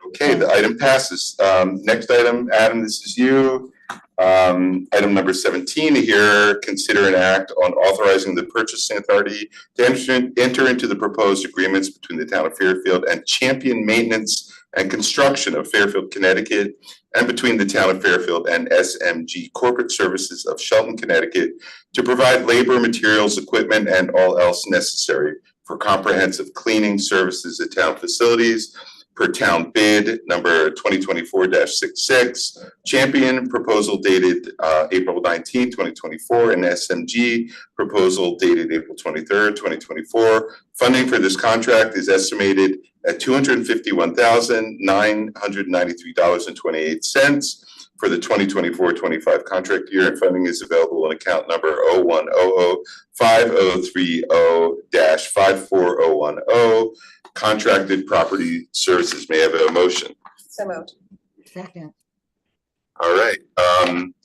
Okay, the item passes. Next item, Adam, this is you. Item number 17 here, consider an act on authorizing the purchasing authority to enter into the proposed agreements between the town of Fairfield and Champion Maintenance and Construction of Fairfield, Connecticut, and between the town of Fairfield and SMG Corporate Services of Shelton, Connecticut, to provide labor, materials, equipment, and all else necessary for comprehensive cleaning services at town facilities per town bid number 2024-66, Champion proposal dated April 19, 2024, and SMG proposal dated April 23rd, 2024. Funding for this contract is estimated at $251,993.28 for the 2024-25 contract year, and funding is available on account number 0100-5030-54010. Contracted property services. May I have a motion? So moved. Second. All right,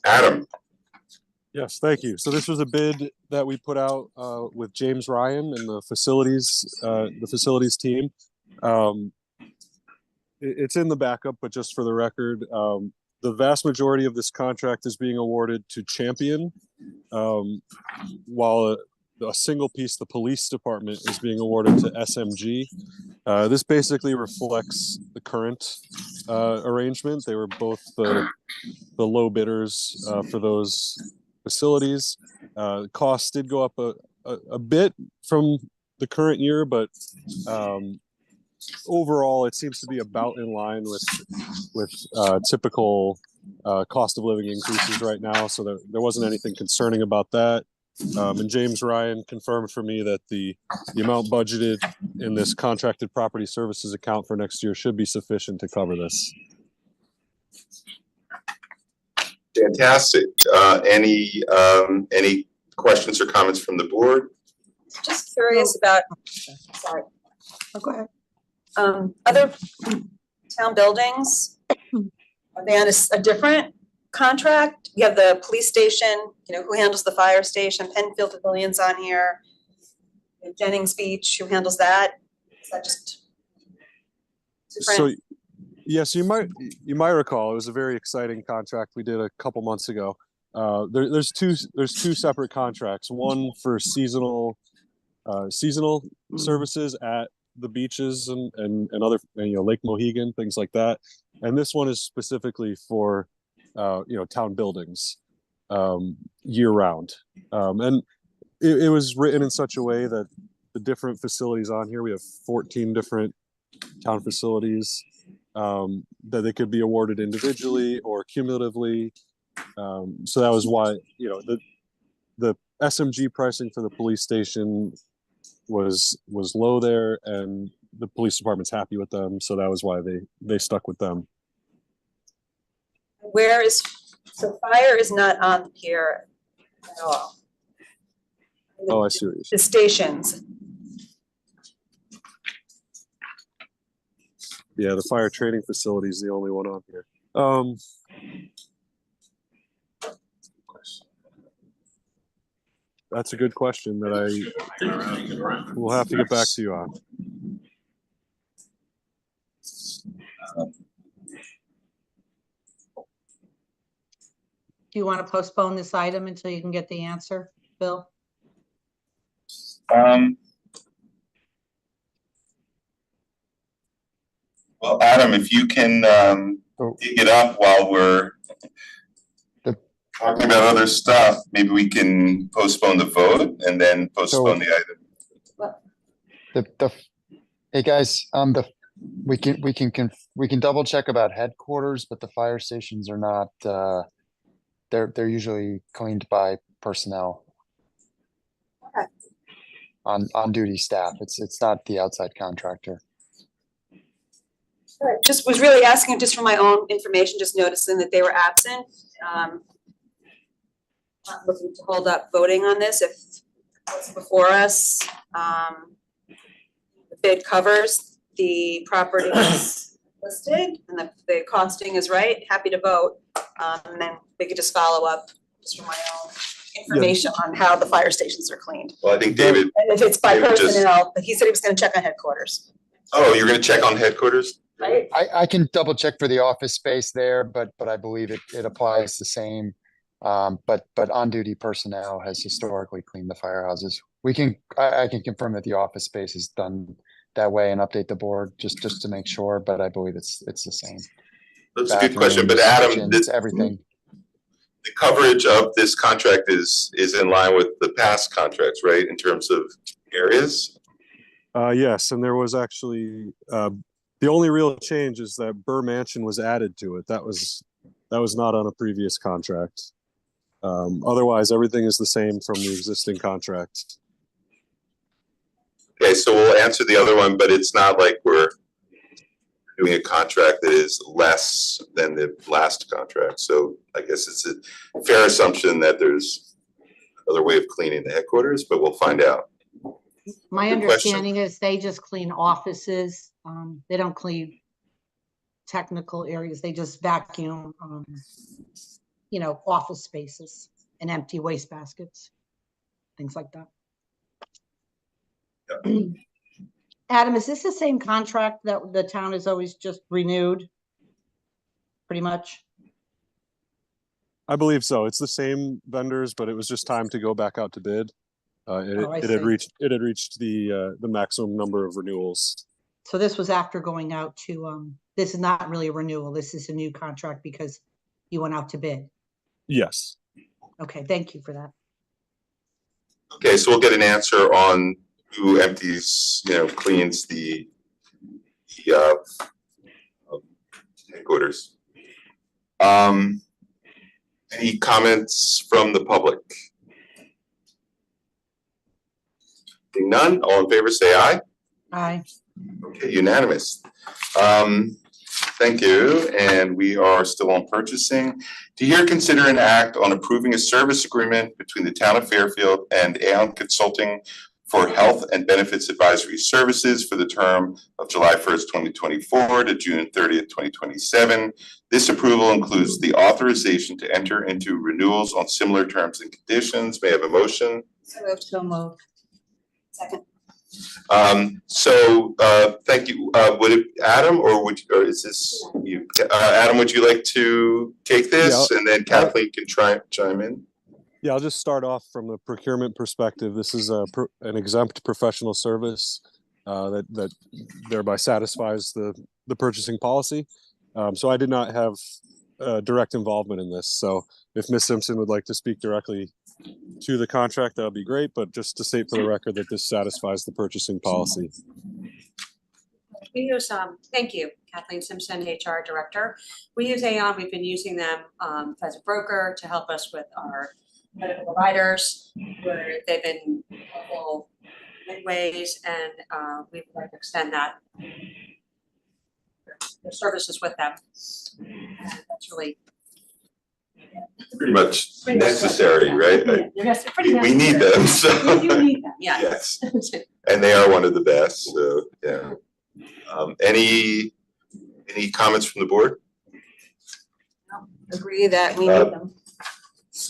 Adam. Yes, thank you. So this was a bid that we put out with James Ryan and the facilities team. It's in the backup, but just for the record, the vast majority of this contract is being awarded to Champion, while a single piece, the police department, is being awarded to SMG. This basically reflects the current arrangement. They were both the low bidders for those facilities. Costs did go up a bit from the current year, but overall it seems to be about in line with typical cost of living increases right now. So there wasn't anything concerning about that. And James Ryan confirmed for me that the amount budgeted in this contracted property services account for next year should be sufficient to cover this. Fantastic. Any questions or comments from the board? Just curious about, sorry. Oh, go ahead. Other town buildings, are they on a different contract? You have the police station, who handles the fire station, Penfield Pavilion's on here. Jennings Beach, who handles that? Is that just So different? yes, you might recall, it was a very exciting contract we did a couple months ago. There's two separate contracts, one for seasonal services at the beaches and other, Lake Mohegan, things like that. And this one is specifically for town buildings year round. And it was written in such a way that the different facilities on here, we have 14 different town facilities, that they could be awarded individually or cumulatively. So that was why, the SMG pricing for the police station was low there, and the police department's happy with them. So that was why they stuck with them. So fire is not on here at all. Oh, I see what you're saying. The stations. Yeah, the fire training facility is the only one on here. That's a good question that I will have to get back to you on. Do you want to postpone this item until you can get the answer, Bill? Well, Adam, if you can dig it up while we're talking about other stuff, maybe we can postpone the vote and then postpone the item. Hey guys, we can double check about headquarters, but the fire stations are not. They're usually cleaned by personnel. Okay. On duty staff. It's not the outside contractor. All right. Just was really asking just for my own information, just noticing that they were absent. Not looking to hold up voting on this if what's before us. The bid covers the properties listed and the costing is right. Happy to vote. And then we could just follow up just for my own information on how the fire stations are cleaned. Well, I think David. And if it's by personnel, but he said he was gonna check on headquarters. Oh, you're gonna check on headquarters? Right. I can double check for the office space there, but I believe it applies the same. But on duty personnel has historically cleaned the firehouses. I can confirm that the office space is done that way and update the board just to make sure, but I believe it's the same. That's a good question, but Adam, everything. The coverage of this contract is in line with the past contracts, right? In terms of areas? Yes, and there was actually the only real change is that Burr Mansion was added to it. That was not on a previous contract. Otherwise, everything is the same from the existing contract. Okay, so we'll answer the other one, but it's not like we're doing a contract that is less than the last contract. So I guess it's a fair assumption that there's another way of cleaning the headquarters, but we'll find out. My understanding is they just clean offices. They don't clean technical areas. They just vacuum, office spaces and empty waste baskets, things like that. Yeah. Adam, is this the same contract that the town has always just renewed? Pretty much. I believe so. It's the same vendors, but it was just time to go back out to bid. It had reached the maximum number of renewals. So this was after going out to this is not really a renewal. This is a new contract because you went out to bid. Yes. Okay, thank you for that. Okay, so we'll get an answer on who empties, cleans the headquarters. Any comments from the public? Seeing none, all in favor say aye. Aye. Okay, unanimous. Thank you, and we are still on purchasing. To hear, consider an act on approving a service agreement between the town of Fairfield and Aon Consulting for health and benefits advisory services for the term of July 1st, 2024 to June 30th, 2027. This approval includes the authorization to enter into renewals on similar terms and conditions. May I have a motion? So moved. Second. Thank you. Would it, Adam, or is this you? Adam, would you like to take this, and then Kathleen can chime in? Yeah, I'll just start off from the procurement perspective. This is an exempt professional service that thereby satisfies the purchasing policy. So I did not have direct involvement in this. So if Ms. Simpson would like to speak directly to the contract, that would be great. But just to state for the record that this satisfies the purchasing policy. We use, thank you, Kathleen Simpson, HR Director. We use Aon. We've been using them as a broker to help us with our medical providers, where they've been helpful in ways, and we would like to extend that their services with them. That's really pretty much necessary, right? Yes, pretty we need them. So. You need them, yes. And they are one of the best. So yeah. Any comments from the board? Agree that we need them.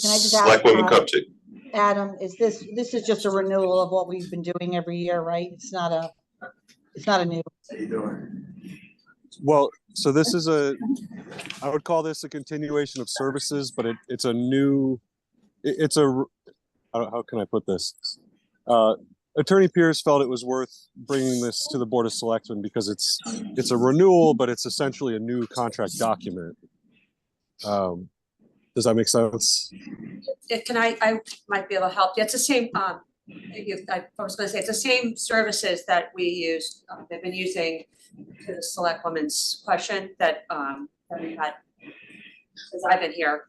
Can I just ask, Selectwoman Kupchak. Adam, is this is just a renewal of what we've been doing every year, right? It's not a new. How you doing? Well, so this is I would call this a continuation of services, but how can I put this? Attorney Pierce felt it was worth bringing this to the Board of Selectmen because it's a renewal, but it's essentially a new contract document. Does that make sense? I might be able to help. It's the same, I was gonna say, it's the same services that we use, they've been using to the select woman's question that we've had since I've been here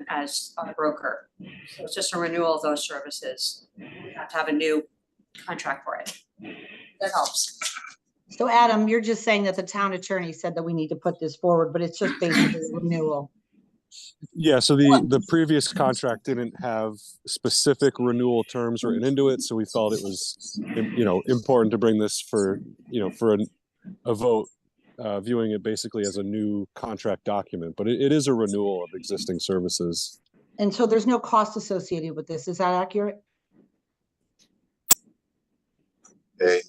as a broker. So it's just a renewal of those services. We have to have a new contract for it. That helps. So Adam, you're just saying that the town attorney said that we need to put this forward, but it's just basically a renewal. Yeah, so the previous contract didn't have specific renewal terms written into it, so we felt it was, important to bring this for a vote, viewing it basically as a new contract document. But it is a renewal of existing services. And so there's no cost associated with this. Is that accurate? Okay.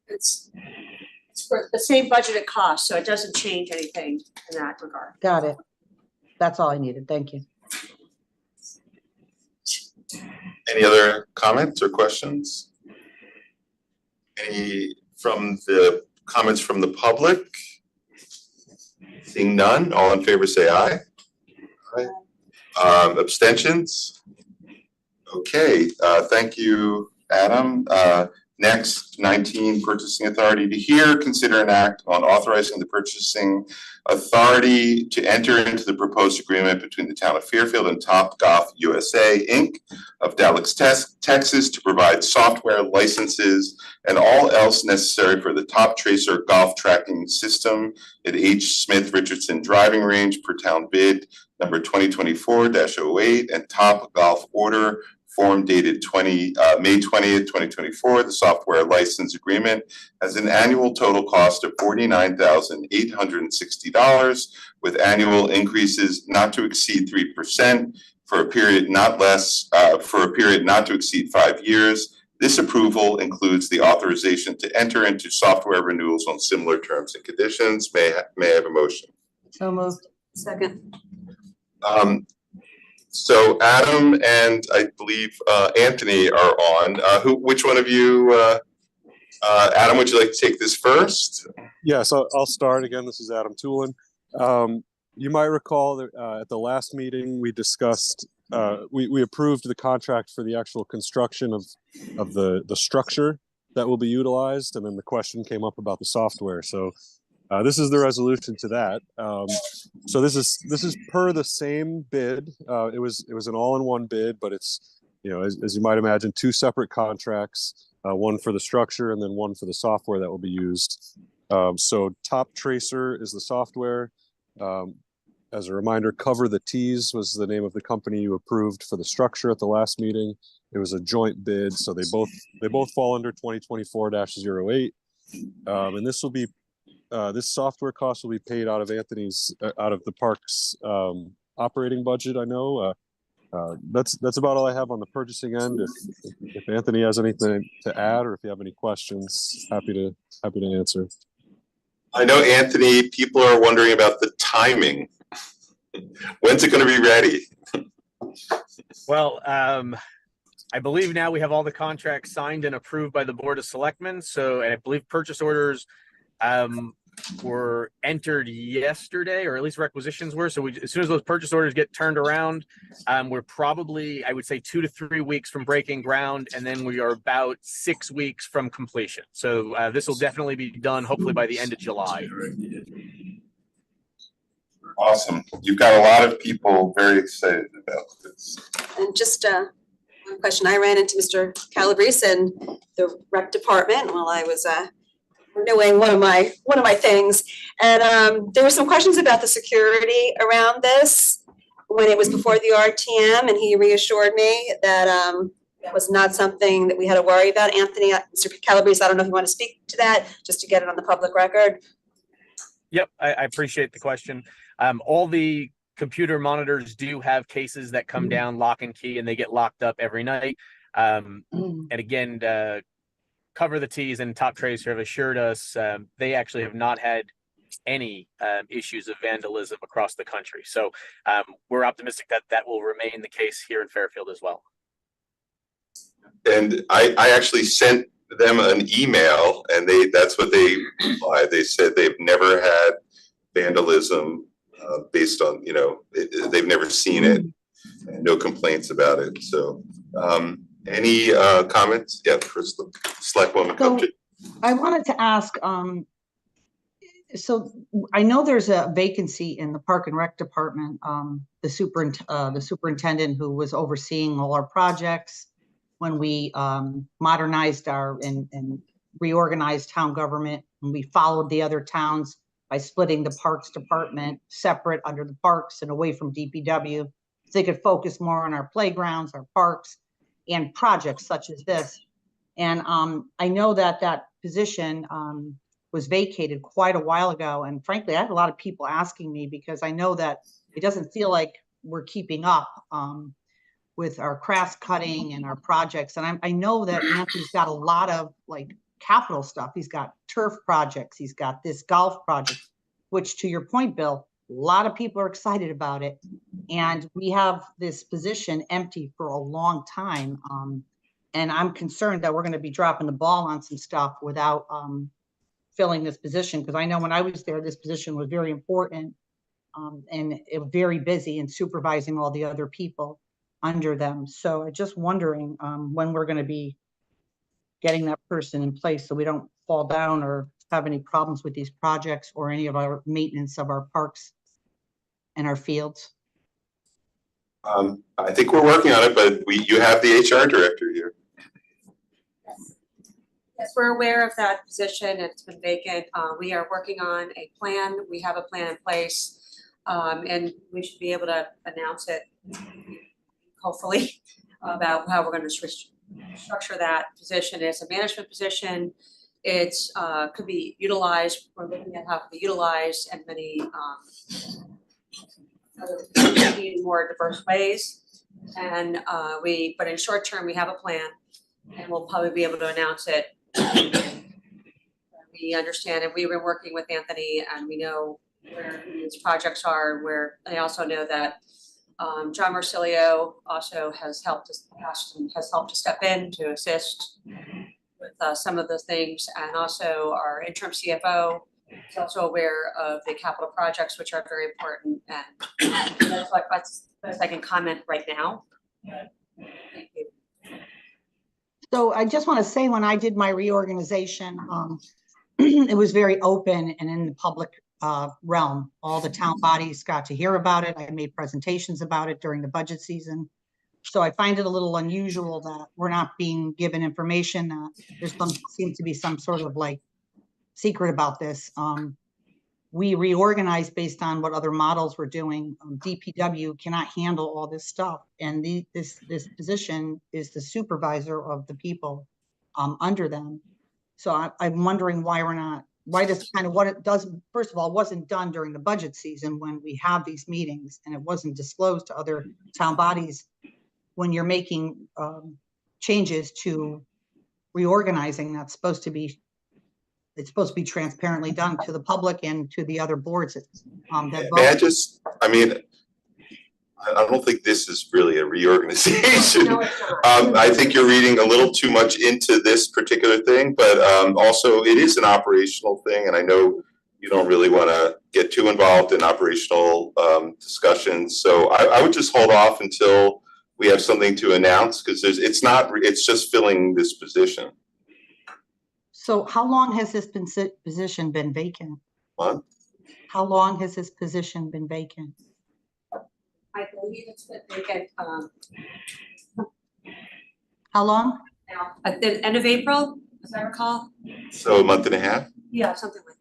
It's for the same budgeted cost, so it doesn't change anything in that regard. Got it. That's all I needed. Thank you. Any other comments or questions? Any from the comments from the public? Seeing none, all in favor say aye. Aye. Abstentions? Okay, thank you, Adam. Next, 19, purchasing authority to hear, consider an act on authorizing the purchasing authority to enter into the proposed agreement between the town of Fairfield and Topgolf USA, Inc. of Dallas, Texas, to provide software licenses and all else necessary for the Top Tracer golf tracking system at H. Smith Richardson Driving Range per town bid number 2024-08 and Top Golf Order form dated May 20th, 2024. The software license agreement has an annual total cost of $49,860 with annual increases not to exceed 3% for a period not to exceed 5 years. This approval includes the authorization to enter into software renewals on similar terms and conditions. May I have a motion? So moved. Second. So Adam and I believe Anthony are on. Which one of you, Adam, would you like to take this first? Yeah, so I'll start again. This is Adam Tulin. You might recall that at the last meeting we discussed, we approved the contract for the actual construction of the structure that will be utilized, and then the question came up about the software. So this is the resolution to that. So this is per the same bid. It was an all-in-one bid, but it's as you might imagine, two separate contracts, one for the structure and then one for the software that will be used. So Top Tracer is the software. As a reminder, Cover the T's was the name of the company you approved for the structure at the last meeting. It was a joint bid, so they both fall under 2024-08. And this will be this software cost will be paid out of Anthony's out of the park's operating budget. I know That's about all I have on the purchasing end. If Anthony has anything to add, or if you have any questions, happy to answer. I know, Anthony, people are wondering about the timing. When's it going to be ready? Well, I believe now we have all the contracts signed and approved by the Board of Selectmen. So, and I believe purchase orders were entered yesterday, or at least requisitions were. So as soon as those purchase orders get turned around, we're probably, I would say, 2 to 3 weeks from breaking ground, and then we are about 6 weeks from completion. So this will definitely be done, hopefully by the end of July. Awesome. You've got a lot of people very excited about this. And just one question, I ran into Mr. Calabrese in the rec department while I was renewing one of my things, and there were some questions about the security around this when it was before the RTM, and he reassured me that that was not something that we had to worry about. Anthony, Mr. Calabrese, I don't know if you want to speak to that, just to get it on the public record. Yep, I appreciate the question. All the computer monitors do have cases that come down lock and key, and they get locked up every night. And again, Cover the T's and Top Tracer have assured us they actually have not had any issues of vandalism across the country. So we're optimistic that that will remain the case here in Fairfield as well. And I actually sent them an email, and that's what they replied. They said they've never had vandalism based on, they've never seen it, and no complaints about it. So any comments? Yeah, first, Selectwoman Kupchak. I wanted to ask, so I know there's a vacancy in the Park and Rec department. The superintendent who was overseeing all our projects when we modernized and reorganized town government, and we followed the other towns by splitting the Parks department separate under the Parks and away from DPW, so they could focus more on our playgrounds, our parks, and projects such as this. And I know that position was vacated quite a while ago. And frankly, I had a lot of people asking me, because I know that it doesn't feel like we're keeping up with our cross cutting and our projects. And I know that Anthony's got a lot of capital stuff. He's got turf projects. He's got this golf project, which, to your point, Bill, a lot of people are excited about it. And we have this position empty for a long time. And I'm concerned that we're going to be dropping the ball on some stuff without filling this position. Because I know when I was there, this position was very important and it was very busy in supervising all the other people under them. So I'm just wondering when we're going to be getting that person in place so we don't fall down or have any problems with these projects or any of our maintenance of our parks and our fields. I think we're working on it, but you have the HR director here. Yes, we're aware of that position. It's been vacant. We are working on a plan. We have a plan in place, and we should be able to announce it, hopefully, about how we're going to structure that position. It's a management position. It's could be utilized. We're looking at how it could be utilized in many in more diverse ways. And but in short term, we have a plan, and we'll probably be able to announce it. We understand, and we've been working with Anthony, and we know where these projects are. Where I also know that John Marsilio also has helped to step in to assist with some of the things, and also our interim CFO is also aware of the capital projects, which are very important. And that's like that's I can comment right now. Thank you. So I just want to say, when I did my reorganization, it was very open and in the public realm. All the town bodies got to hear about it. I made presentations about it during the budget season. So I find it a little unusual that we're not being given information. There's seems to be some sort of secret about this. We reorganized based on what other models were doing. DPW cannot handle all this stuff, and this position is the supervisor of the people under them. So I'm wondering why we're not why does kind of what it does, first of all, wasn't done during the budget season when we have these meetings, and it wasn't disclosed to other town bodies when you're making changes to reorganizing. That's supposed to be, it's supposed to be transparently done to the public and to the other boards that May I vote. just, I mean, I don't think this is really a reorganization. No, it's not. I think you're reading a little too much into this particular thing, but also it is an operational thing, and I know you don't really want to get too involved in operational discussions. So I would just hold off until we have something to announce, because it's just filling this position. So how long has this position been vacant? What? How long has this position been vacant? I believe it's been vacant, How long? now, at the end of April, as I recall. So a month and a half? Yeah, something like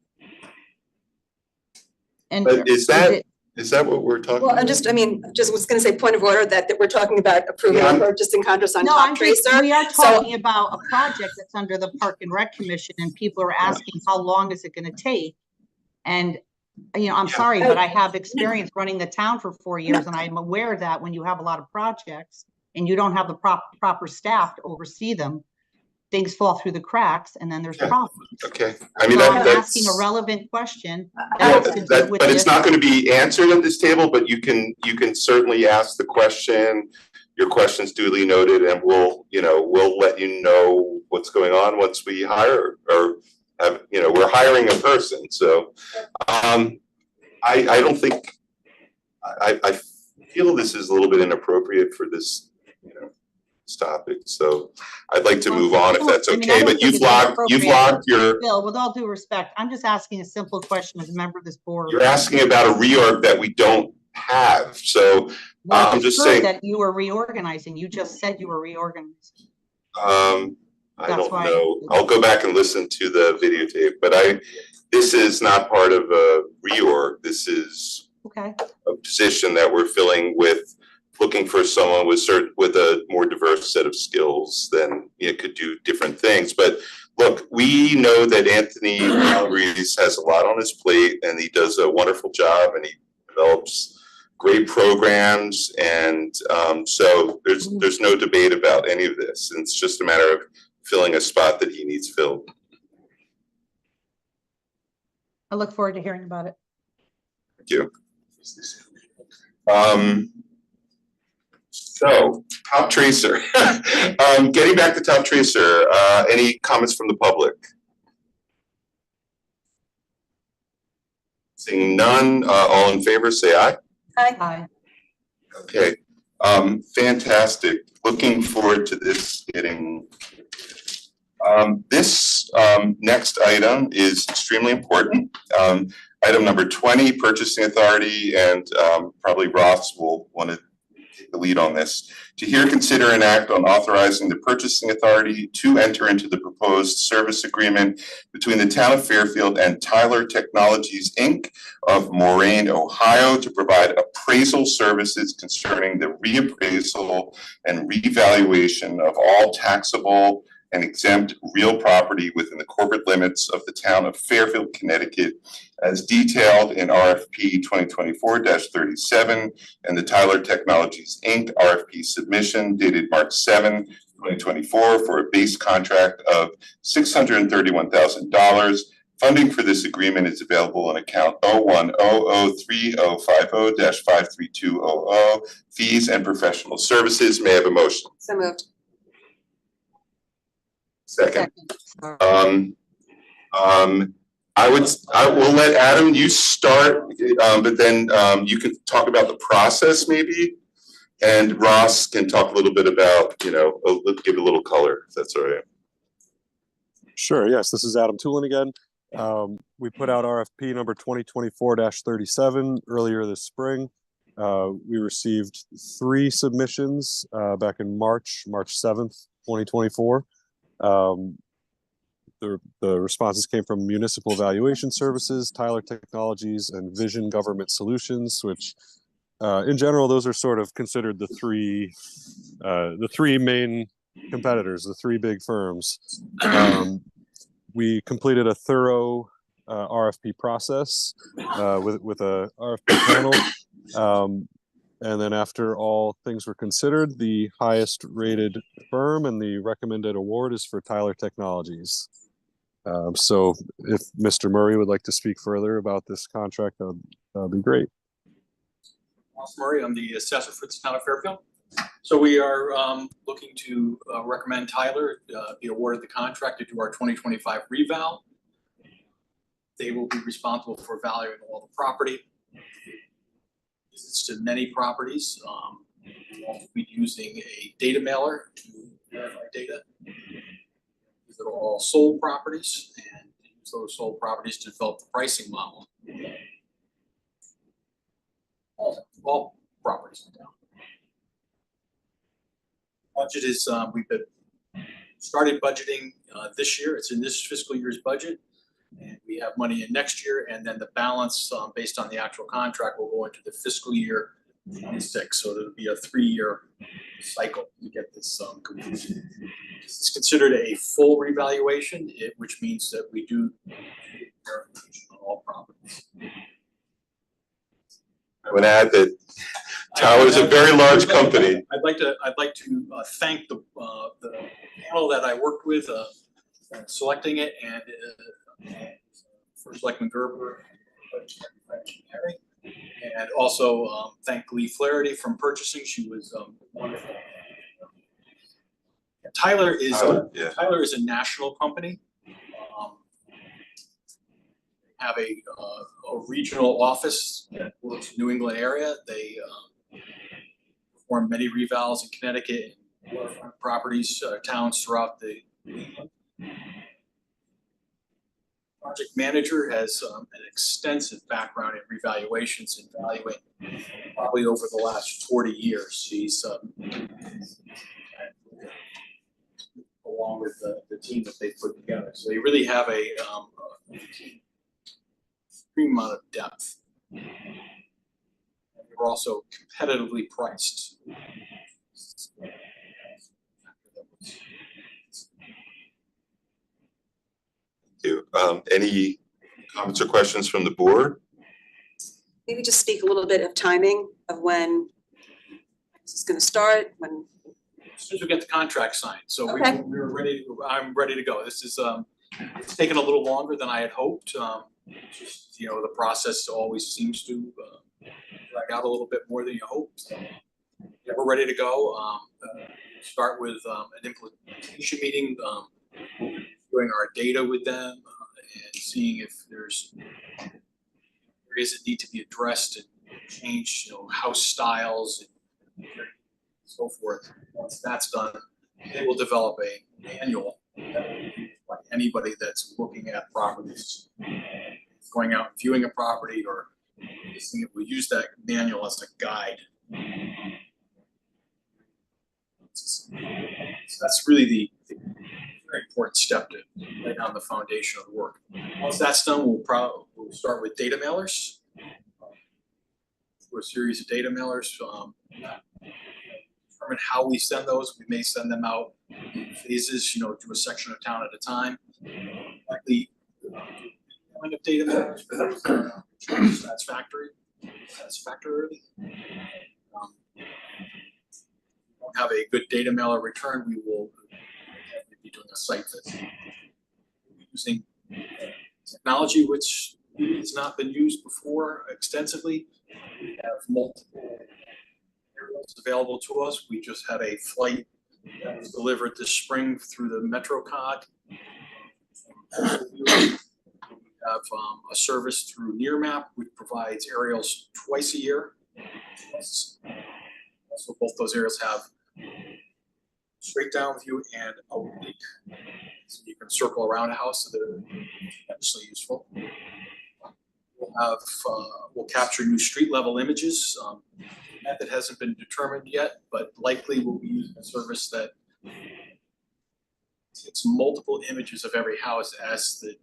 And But is that what we're talking Well, about? I'm just, I mean, just was gonna say point of order that we're talking about approving Yeah, the purchasing contracts on No, Top I'm just, Tracer. we are So- talking about a project that's under the Park and Rec Commission, and people are asking, how long is it gonna take? And, you know, I'm sorry, but I have experience running the town for 4 years, and I'm aware that when you have a lot of projects and you don't have the proper staff to oversee them, things fall through the cracks, and then there's problems. Okay, I mean, So I'm that's. asking a relevant question. Yeah, that has to do that, with but it's this. not gonna be answered at this table, but you can certainly ask the question. Your question's duly noted, and we'll let you know what's going on once we hire, or have, we're hiring a person, so. I don't think, I feel this is a little bit inappropriate for this, topic, so I'd like to move on if that's I mean, I okay, don't but think you've it's logged inappropriate. your. Bill, with all due respect, I'm just asking a simple question as a member of this board. You're asking about a reorg that we don't have, so Well, I'm it's just good saying. that you were reorganizing. You just said you were reorganizing. I That's don't why- know. I'll go back and listen to the videotape, but this is not part of a reorg. This is Okay. a position that we're filling with, looking for someone with a more diverse set of skills than could do different things. But look, we know that Anthony Calabrese has a lot on his plate, and he does a wonderful job, and he develops great programs, and so there's no debate about any of this. It's just a matter of filling a spot that he needs filled. I look forward to hearing about it. Thank you. So Top Tracer, getting back to Top Tracer, any comments from the public? Seeing none, all in favor, say aye. Aye. Okay, fantastic. Looking forward to this getting. This next item is extremely important. Item number 20, Purchasing Authority, and probably Ross will want to take the lead on this. To hear, consider, and act on authorizing the Purchasing Authority to enter into the proposed service agreement between the Town of Fairfield and Tyler Technologies, Inc. of Moraine, Ohio, to provide appraisal services concerning the reappraisal and revaluation of all taxable and exempt real property within the corporate limits of the Town of Fairfield, Connecticut, as detailed in RFP 2024-37 and the Tyler Technologies, Inc. RFP submission dated March 7, 2024 for a base contract of $631,000. Funding for this agreement is available on account 01003050-53200, fees and professional services. May I have a motion? So moved. Second. I will let Adam, you start, but then you can talk about the process maybe, and Ross can talk a little bit about, give a little color, if that's all right. Sure, yes, this is Adam Toolin again. We put out RFP number 2024-37 earlier this spring. We received 3 submissions back in March 7th, 2024. The responses came from Municipal Evaluation Services, Tyler Technologies, and Vision Government Solutions, which in general, those are sort of considered the three main competitors, the 3 big firms. We completed a thorough RFP process with a RFP panel. And then after all things were considered, the highest rated firm and the recommended award is for Tyler Technologies. So if Mr. Murray would like to speak further about this contract, that would be great. Ross Murray, I'm the assessor for the town of Fairfield. So we are looking to recommend Tyler be awarded the contract to do our 2025 reval. They will be responsible for valuing all the property. Visits to many properties. We'll be using a data mailer to verify data. These are all sold properties, and use those sold properties to develop the pricing model. All properties in town. Budget is we've been started budgeting this year. It's in this fiscal year's budget, and we have money in next year, and then the balance based on the actual contract will go into the fiscal year 26. So it'll be a 3-year cycle to get this completed. It's considered a full revaluation, which means that we do verification on all properties. I would add that Tower is a very large company. I'd like to thank the panel that I worked with selecting it, and First Selectman Gerber, and also thank Lee Flaherty from purchasing. She was wonderful. Tyler is a national company. Have a regional office that works in the New England area. They perform many revals in Connecticut and waterfront properties, towns throughout the England. Project manager has an extensive background in revaluations and valuing, probably over the last 40 years. He's along with the team that they put together. So they really have a extreme amount of depth. And they're also competitively priced. Thank you. Any comments or questions from the board? Maybe just speak a little bit of timing of when this is going to start, when. As soon as we get the contract signed. So Okay. we're ready. I'm ready to go. This is it's taken a little longer than I had hoped. Just the process always seems to drag out a little bit more than you hope. So yeah, we're ready to go. Start with an implementation meeting, doing our data with them, and seeing if there's areas that need to be addressed and change, house styles and so forth. Once that's done, they will develop a manual like anybody that's looking at properties, going out and viewing a property or listening. We use that manual as a guide. So that's really the very important step to lay down the foundation of the work. Once that's done, we'll start with data mailers. Through a series of data mailers. Determine how we send those. We may send them out in phases, to a section of town at a time. Likely of data mailers for those satisfactory. Don't have a good data mailer return, we will be doing a site visit. Using technology which has not been used before extensively. We have multiple aerials available to us. We just had a flight that was delivered this spring through the MetroCog. We have a service through Nearmap, which provides aerials twice a year. So both those aerials have straight down view and oblique. So you can circle around a house, so they're tremendously useful. We'll capture new street level images. Method hasn't been determined yet, but likely we'll be using a service that takes multiple images of every house as the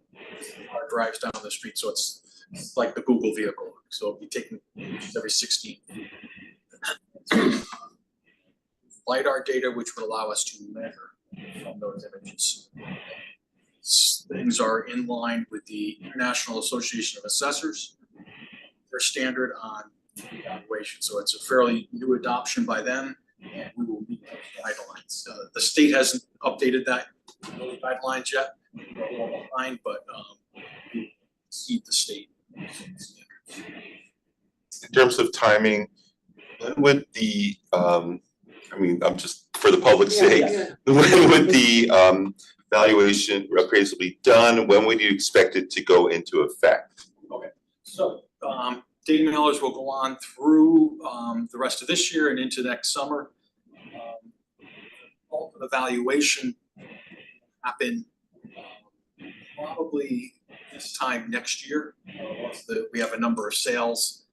car drives down the street. So it's like the Google vehicle. So it'll be taking images every 16 feet. LiDAR data, which would allow us to measure from those images. things are in line with the International Association of Assessors, their standard on evaluation. So it's a fairly new adoption by them, and we will meet those guidelines. The state hasn't updated that guidelines yet, we're a little behind, but we exceed the state standards. In terms of timing, when would the, I mean, I'm just, for the public's sake, when would the valuation appraisal be done? When would you expect it to go into effect? Okay, so data mailers will go on through the rest of this year and into next summer. The valuation happen probably this time next year. Once we have a number of sales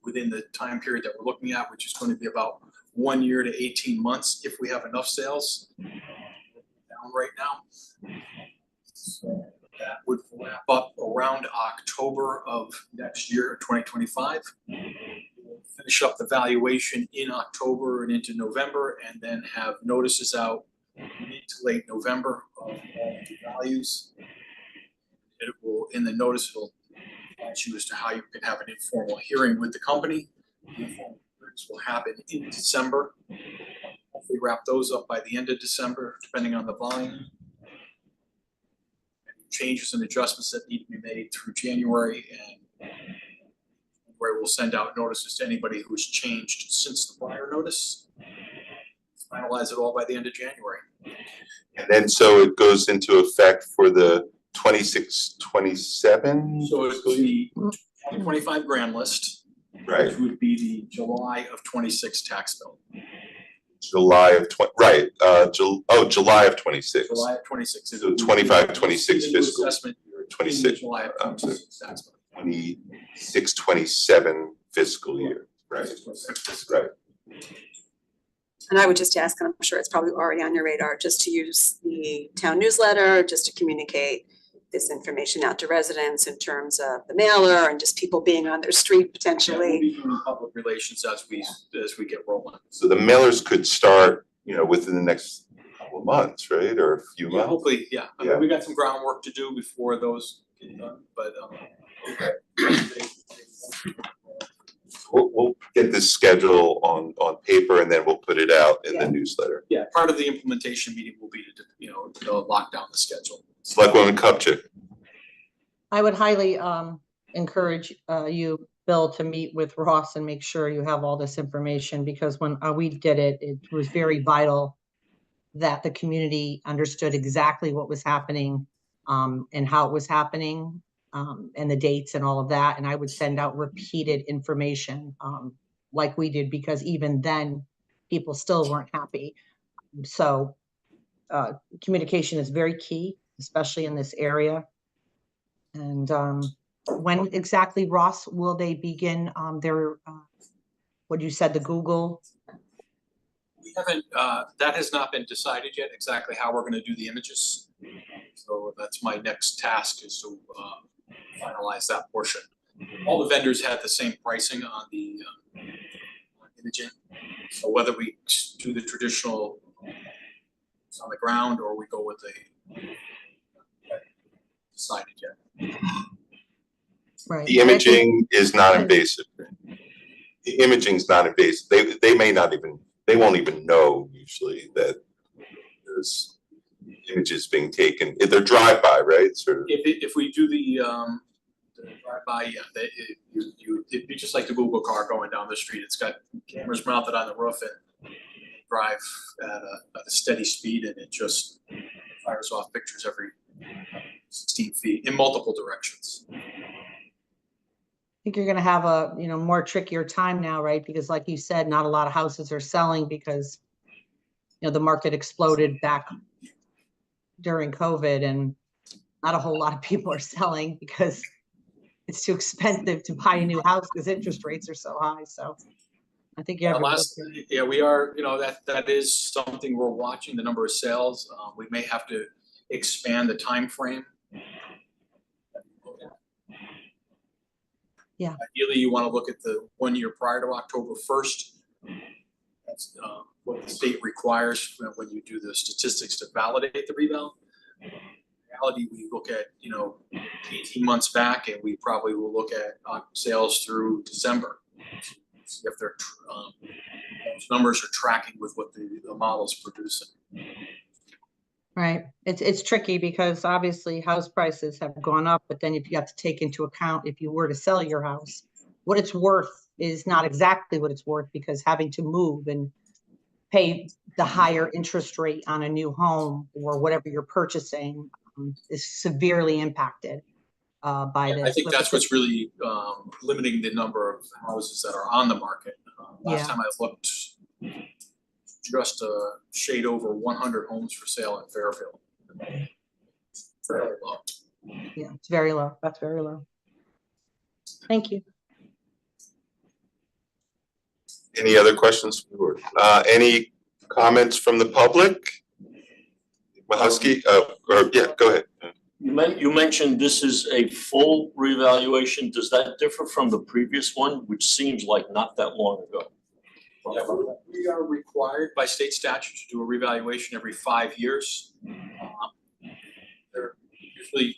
within the time period that we're looking at, which is going to be about 1 year to 18 months if we have enough sales. Down right now. So that would wrap up around October of next year, 2025. We'll finish up the valuation in October and into November, and then have notices out mid to late November of all the values. It will, in the notice, it'll advise you as to how you can have an informal hearing with the company. The informal hearings will happen in December. Hopefully wrap those up by the end of December, depending on the volume. Any changes and adjustments that need to be made through January, and where we'll send out notices to anybody who's changed since the prior notice. Finalize it all by the end of January. And then so it goes into effect for the 26, 27? So it's the 2025 grand list, right? Which would be the July of 26 tax bill. July of right? July of 26. July of 26. So 25, 26 fiscal. Assessment 26. July of 26 tax bill. 26, 27 fiscal year, right? Right. And I would just ask, and I'm sure it's probably already on your radar, just to use the town newsletter, just to communicate this information out to residents in terms of the mailer and just people being on their street potentially. Yeah, we'll be doing public relations as we get rolling. So the mailers could start, within the next couple of months, right, or a few months. Hopefully, yeah. I mean, we got some groundwork to do before those get done, but We'll get this schedule on paper, and then we'll put it out in the newsletter. Yeah, part of the implementation meeting will be to lock down the schedule. Selectwoman Kupchak. I would highly encourage you, Bill, to meet with Ross and make sure you have all this information, because when we did it, it was very vital that the community understood exactly what was happening and how it was happening. And the dates and all of that. And I would send out repeated information like we did, because even then people still weren't happy. So communication is very key, especially in this area. And when exactly, Ross, will they begin their, what you said, the Google? We haven't, that has not been decided yet, exactly how we're going to do the images. So that's my next task, is to finalize that portion. All the vendors have the same pricing on the imaging. So whether we do the traditional on the ground or we go with the decided yet. Right. The imaging is not invasive. The imaging is not invasive. They may not even, they won't even know usually that there's images being taken. If they're drive-by, right? Sort of. If we do the drive-by, yeah, it'd be just like the Google car going down the street. It's got cameras mounted on the roof and drive at a steady speed, and it just fires off pictures every 16 feet in multiple directions. I think you're going to have a more trickier time now, right? Because like you said, not a lot of houses are selling because the market exploded back during COVID, and not a whole lot of people are selling because it's too expensive to buy a new house because interest rates are so high. So I think you have we are, that is something we're watching, the number of sales. We may have to expand the time frame. Yeah. Ideally, you want to look at the 1 year prior to October 1st. That's what the state requires when you do the statistics to validate the rebound. The reality, we look at, 18 months back, and we probably will look at sales through December. See if they're, those numbers are tracking with what the model's producing. Right. It's tricky because obviously house prices have gone up, but then if you have to take into account if you were to sell your house, what it's worth is not exactly what it's worth, because having to move and pay the higher interest rate on a new home or whatever you're purchasing is severely impacted by this. I think that's what's really limiting the number of houses that are on the market. Last time I looked, just a shade over 100 homes for sale in Fairfield. Very low. Yeah, it's very low. That's very low. Thank you. Any other questions from the board? Any comments from the public? Mahusky, yeah, go ahead. You mentioned this is a full reevaluation. Does that differ from the previous one, which seems like not that long ago? Yeah, we are required by state statute to do a reevaluation every 5 years. They're usually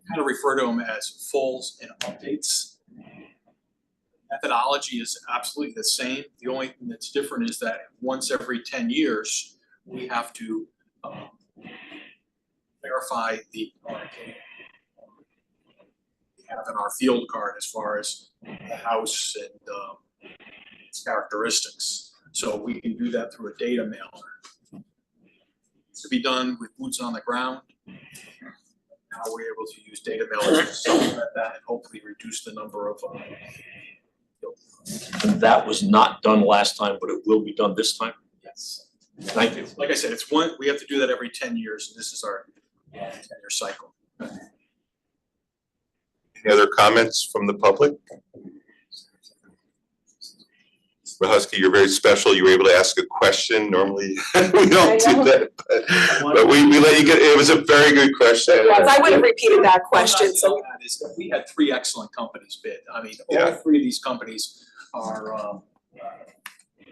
kind of refer to them as fulls and updates. Methodology is absolutely the same. The only thing that's different is that once every 10 years, we have to verify the we have in our field card as far as the house and its characteristics. So we can do that through a data mailer. It's to be done with boots on the ground. Now we're able to use data mailers to supplement that and hopefully reduce the number of And that was not done last time, but it will be done this time? Yes. Thank you. Like I said, it's one, we have to do that every 10 years, and this is our 10-year cycle. Any other comments from the public? Mahusky, you're very special. You were able to ask a question. Normally we don't do that, but we let you get, it was a very good question. Yes, I would have repeated that question. So we had 3 excellent companies bid. I mean, all 3 of these companies are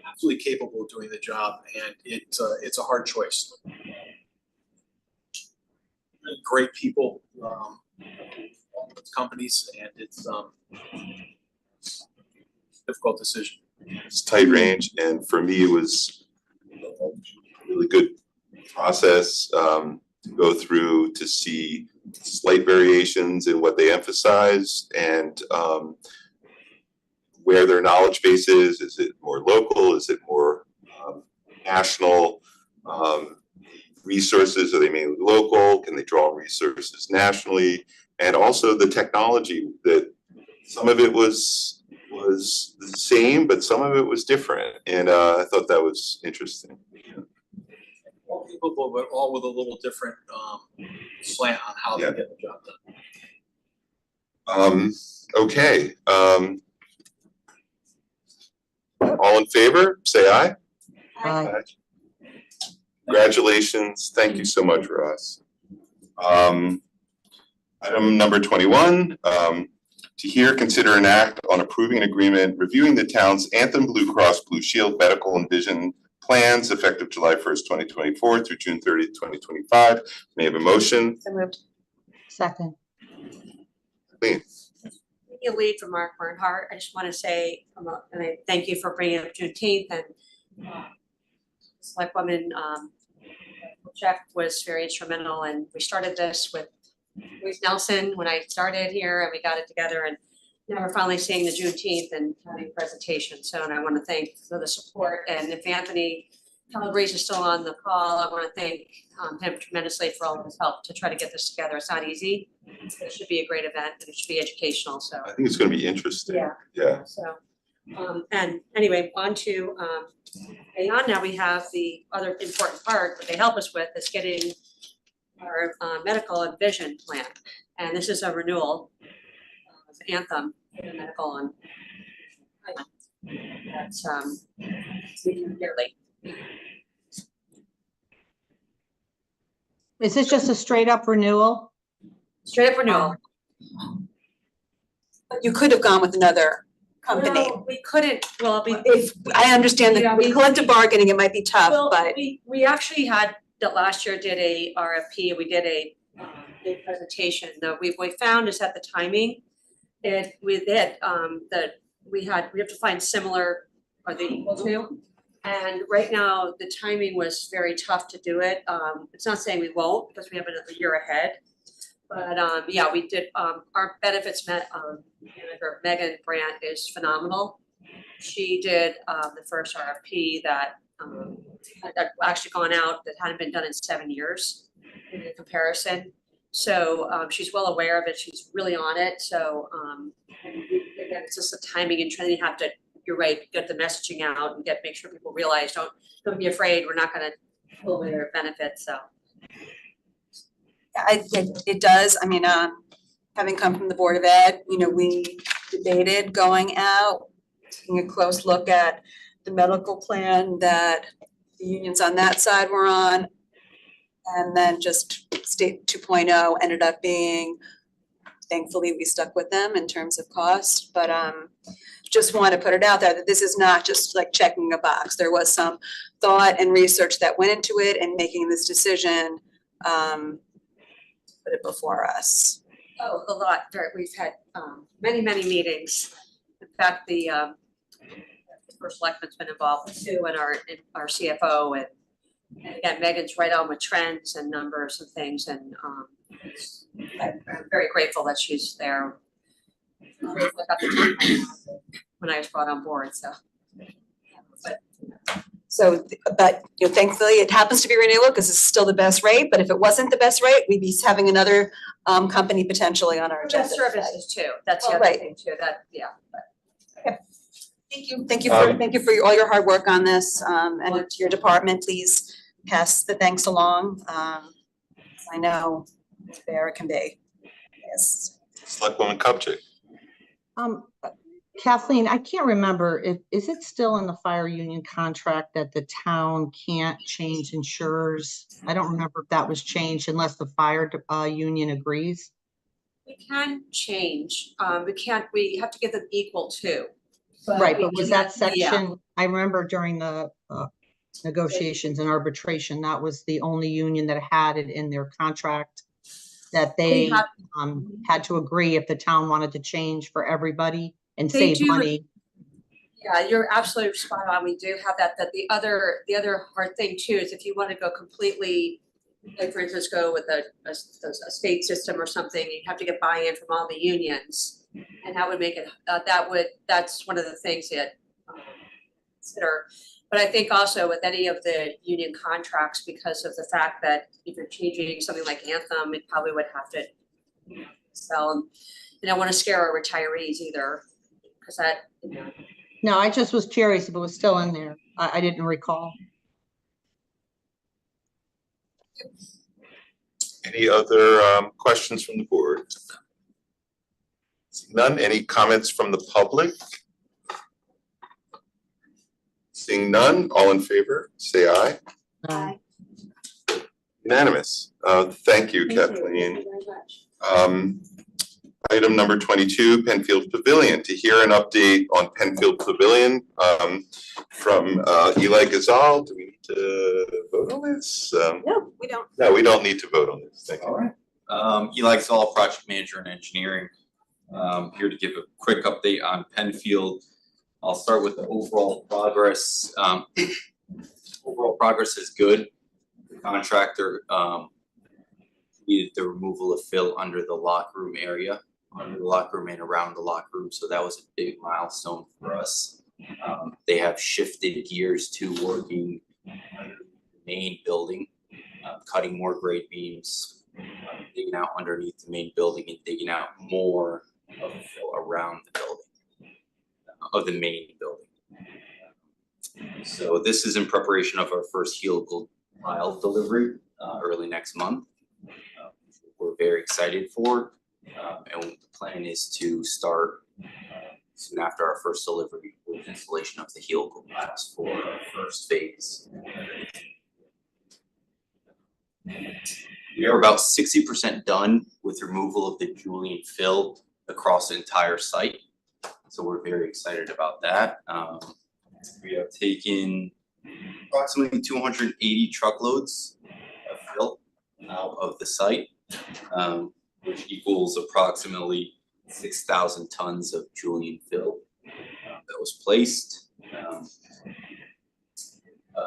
absolutely capable of doing the job, and it's a hard choice. Great people, companies, and it's a difficult decision. It's tight range, and for me, it was a really good process to go through to see slight variations in what they emphasize and where their knowledge base is. Is it more local? Is it more national? Resources, are they mainly local? Can they draw on resources nationally? And also the technology, that some of it was the same, but some of it was different. And I thought that was interesting. All capable, but all with a little different slant on how they get the job done. Okay. All in favor, say aye. Aye. Congratulations. Thank you so much, Ross. Item number 21, to hear, consider, and act on approving an agreement reviewing the town's Anthem Blue Cross Blue Shield medical and vision plans effective July 1st, 2024 through June 30th, 2025. May I have a motion? So moved. Second. Please. A lead from Mark Bernhardt. I just want to say, and I thank you for bringing up Juneteenth, and Selectwoman Jeff was very instrumental, and we started this with Louise Nelson when I started here, and we got it together, and now we're finally seeing the Juneteenth and having a presentation. So, and I want to thank for the support, and if Anthony Calabrese is still on the call, I want to thank him tremendously for all of his help to try to get this together. It's not easy. It should be a great event, and it should be educational. So I think it's going to be interesting. Yeah. So, and anyway, on to beyond now, we have the other important part that they help us with is getting our medical and vision plan. And this is a renewal of Anthem medical and that's yearly. Is this just a straight up renewal? Straight up renewal. you could have gone with another company. Well, we couldn't, well, If I understand the collective bargaining, it might be tough, well, but we actually had last year did a RFP, we did a big presentation. We found is that the timing, we have to find similar or the equal to. And right now, the timing was very tough to do it. It's not saying we won't because we have another year ahead. But yeah, we did, our benefits manager, Megan Brandt, is phenomenal. She did the first RFP that had actually gone out that hadn't been done in 7 years in comparison. So she's well aware of it. She's really on it. So again, it's just the timing and training. You have to, you're right, get the messaging out and make sure people realize, don't be afraid. We're not going to pull away their benefits. So. It does. I mean, having come from the Board of Ed, we debated going out, taking a close look at the medical plan that the unions on that side were on. And then just State 2.0 ended up being, thankfully, we stuck with them in terms of cost. But just want to put it out there that this is not just like checking a box. There was some thought and research that went into it and making this decision. Put it before us. Oh, a lot. We've had many meetings. In fact, the first selectman's been involved too, and our CFO, and again, Megan's right on with trends and numbers and things, and I'm very grateful that she's there. When I was brought on board, But thankfully it happens to be renewal because it's still the best rate. But if it wasn't the best rate, we'd be having another company potentially on our agenda. Services too. That's the other thing too. Okay. Thank you for all your hard work on this, and to your department. Please pass the thanks along. I know it's fair it can be. Yes. Selectwoman Kupchak. Kathleen, I can't remember, is it still in the fire union contract that the town can't change insurers? I don't remember if that was changed unless the fire union agrees. We can change. We have to give them equal to. Right, but was that section, I remember during the negotiations and arbitration, that was the only union that had it in their contract, that they had to agree if the town wanted to change for everybody and save money. Yeah, you're absolutely spot on. We do have that. That the other hard thing too is if you want to go completely, like for instance, go with a state system or something, you have to get buy-in from all the unions, and that would make it. That's one of the things that consider. But I think also with any of the union contracts, because of the fact that if you're changing something like Anthem, it probably would have to sell. And I don't want to scare our retirees either. Because no, I just was curious if it was still in there. I didn't recall. Any other questions from the board? None. Any comments from the public? Seeing none, all in favor, say aye. Aye. Unanimous. Thank you, Kathleen. Thank you very much. Item number 22, Penfield Pavilion. To hear an update on Penfield Pavilion from Eli Gazal. Do we need to vote on this? No, we don't. No, we don't need to vote on this. Thank you. All right. Eli Gazal, project manager in engineering. Here to give a quick update on Penfield. I'll start with the overall progress. Overall progress is good. The contractor completed the removal of fill under the locker room area, under the locker room and around the locker room. So that was a big milestone for us. They have shifted gears to working under the main building, cutting more grade beams, digging out underneath the main building and digging out more of the fill around the building, of the main building. So this is in preparation of our first helical pile delivery early next month. We're very excited for, and the plan is to start soon after our first delivery with installation of the helical piles for our first phase. We are about 60% done with removal of the Julian fill across the entire site, so we're very excited about that. We have taken approximately 280 truckloads out of the site, which equals approximately 6,000 tons of Julian fill that was placed.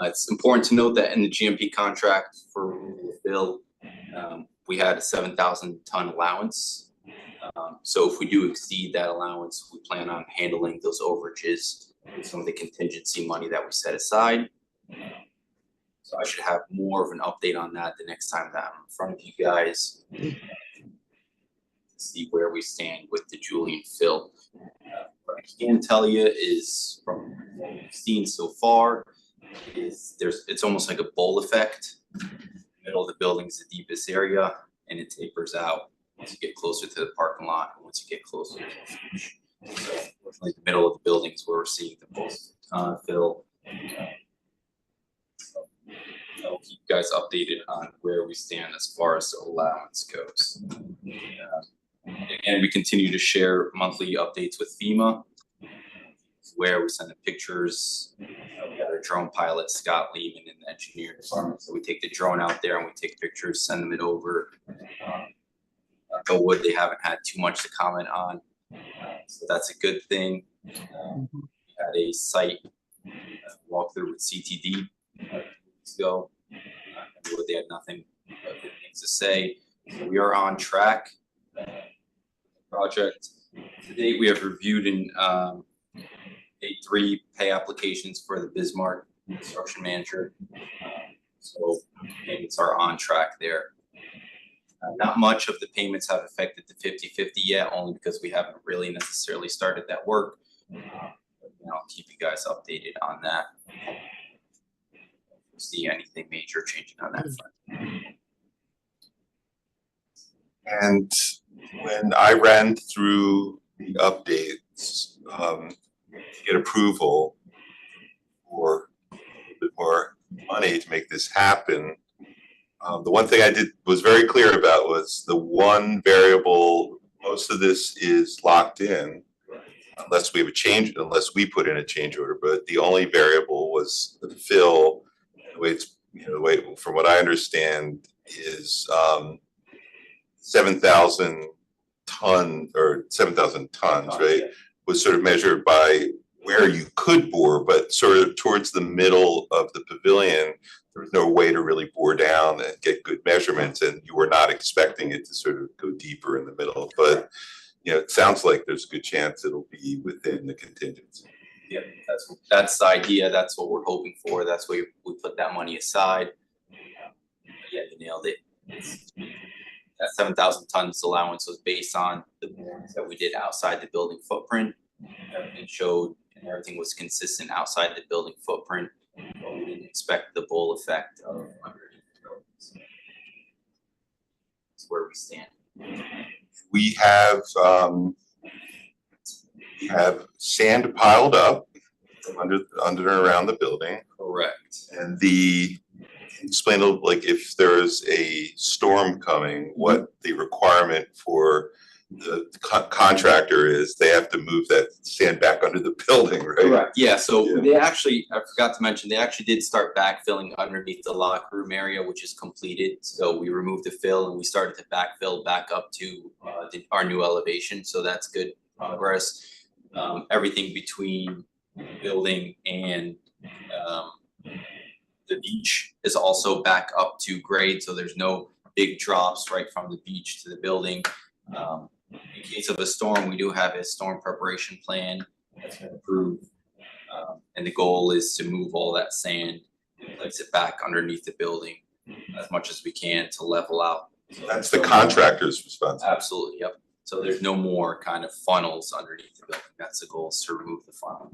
It's important to note that in the GMP contract for removal of fill, we had a 7,000 ton allowance. So if we do exceed that allowance, we plan on handling those overages with some of the contingency money that we set aside. So I should have more of an update on that the next time that I'm in front of you guys to see where we stand with the Julian fill. What I can tell you is from what we've seen so far is it's almost like a bowl effect. The middle of the building is the deepest area and it tapers out once you get closer to the parking lot and once you get closer to the beach. So unfortunately, the middle of the building is where we're seeing the most fill. I'll keep you guys updated on where we stand as far as the allowance goes. And we continue to share monthly updates with FEMA, where we send the pictures. We got our drone pilot, Scott Lehman, in the engineering department. So we take the drone out there and we take pictures, send them it over. Wood, they haven't had too much to comment on. So that's a good thing. We had a site walkthrough with CTD weeks ago. They had nothing but good things to say. So we are on track. Project to date, we have reviewed and made 3 pay applications for the Bismarck construction manager. So payments are on track there. Not much of the payments have affected the 50/50 yet, only because we haven't really necessarily started that work. I'll keep you guys updated on that. See anything major changing on that front. And when I ran through the updates, to get approval for a little bit more money to make this happen, the one thing I was very clear about was the one variable. Most of this is locked in, unless we put in a change order. But the only variable was the fill. The way it's, the way, from what I understand, is 7,000 tons, right? Was sort of measured by where you could bore, but sort of towards the middle of the pavilion, there was no way to really bore down and get good measurements, and you were not expecting it to sort of go deeper in the middle. But it sounds like there's a good chance it'll be within the contingency. Yeah, that's the idea. That's what we're hoping for. That's why we put that money aside. Yeah, you nailed it. That 7,000 tons allowance was based on the borings that we did outside the building footprint. Everything showed and everything was consistent outside the building footprint, but we didn't expect the bowl effect of underneath the buildings. That's where we stand. We have sand piled up under and around the building. Correct. And explain a little, like, if there's a storm coming, what the requirement for the contractor is. They have to move that sand back under the building, right? Correct. Yeah, so they actually, I forgot to mention, they actually did start backfilling underneath the locker room area, which is completed. So we removed the fill and we started to backfill back up to our new elevation. So that's good progress. Everything between the building and the beach is also back up to grade. So there's no big drops right from the beach to the building. In case of a storm, we do have a storm preparation plan that's been approved. And the goal is to move all that sand and place it back underneath the building as much as we can to level out. So that's the contractor's responsibility. Absolutely, yep. So there's no more kind of funnels underneath the building. That's the goal, is to remove the funnel.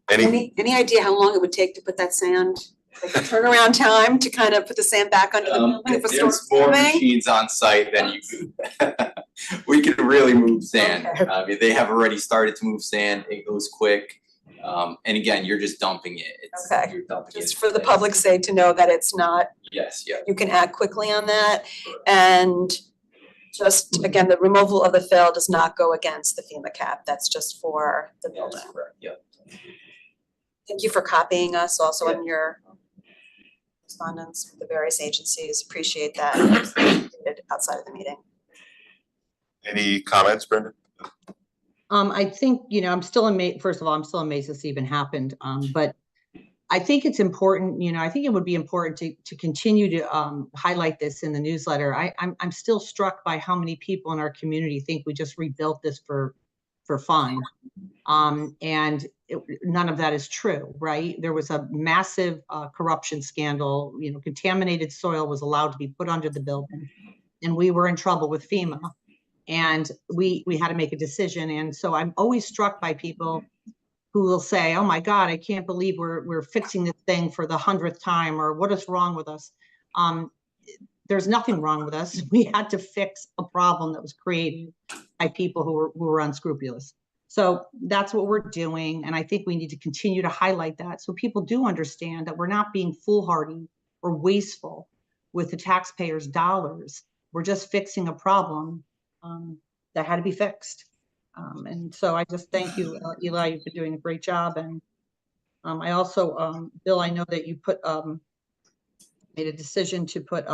Any idea how long it would take to put that sand, like a turnaround time to kind of put the sand back under the building if a storm's There's more coming? machines on site than you can. We can really move sand. I mean, they have already started to move sand. It goes quick. And again, you're just dumping it. Okay. You're dumping Just it. for the public's sake to know that it's not, Yes, yeah. you can act quickly on that. And just, again, the removal of the fill does not go against the FEMA cap. That's just for the building. Correct, yeah. Thank you for copying us also on your correspondence with the various agencies. Appreciate that outside of the meeting. Any comments, Brenda? I think, you know, I'm still amazed. First of all, I'm still amazed this even happened. But I think it's important, you know, I think it would be important to continue to highlight this in the newsletter. I'm still struck by how many people in our community think we just rebuilt this for fun. And none of that is true, right? There was a massive corruption scandal, you know, contaminated soil was allowed to be put under the building, and we were in trouble with FEMA. And we had to make a decision. And so I'm always struck by people who will say, oh my God, I can't believe we're fixing this thing for the 100th time, or what is wrong with us? There's nothing wrong with us. We had to fix a problem that was created by people who were unscrupulous. So that's what we're doing. And I think we need to continue to highlight that so people do understand that we're not being foolhardy or wasteful with the taxpayers' dollars. We're just fixing a problem that had to be fixed. And so I just thank you, Eli, you've been doing a great job. And I also, Bill, I know that you made a decision to put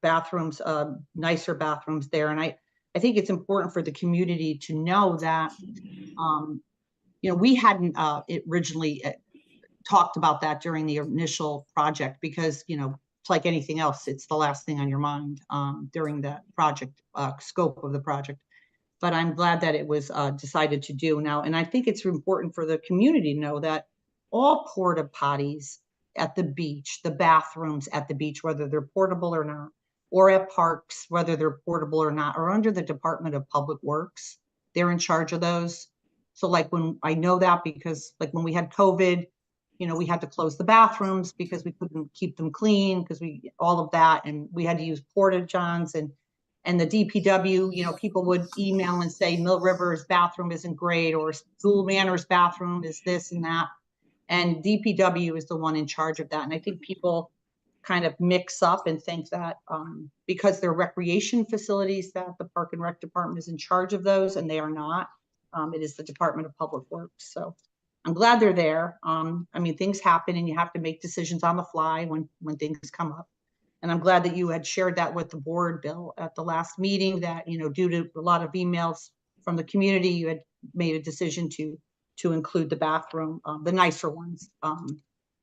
bathrooms, nicer bathrooms there. And I think it's important for the community to know that, you know, we hadn't originally talked about that during the initial project because, you know, it's like anything else, it's the last thing on your mind during the project scope of the project. But I'm glad that it was decided to do now. And I think it's important for the community to know that all porta potties at the beach, the bathrooms at the beach, whether they're portable or not, or at parks, whether they're portable or not, are under the Department of Public Works. They're in charge of those. So like when I know that because like when we had COVID, you know, we had to close the bathrooms because we couldn't keep them clean because all of that. And we had to use porta johns and the DPW, you know, people would email and say Mill River's bathroom isn't great or School Manor's bathroom is this and that. And DPW is the one in charge of that. And I think people kind of mix up and think that because they're recreation facilities that the Park and Rec Department is in charge of those, and they are not. It is the Department of Public Works. So I'm glad they're there. I mean, things happen and you have to make decisions on the fly when things come up. And I'm glad that you had shared that with the board, Bill, at the last meeting that, you know, due to a lot of emails from the community, you had made a decision to include the bathroom, the nicer ones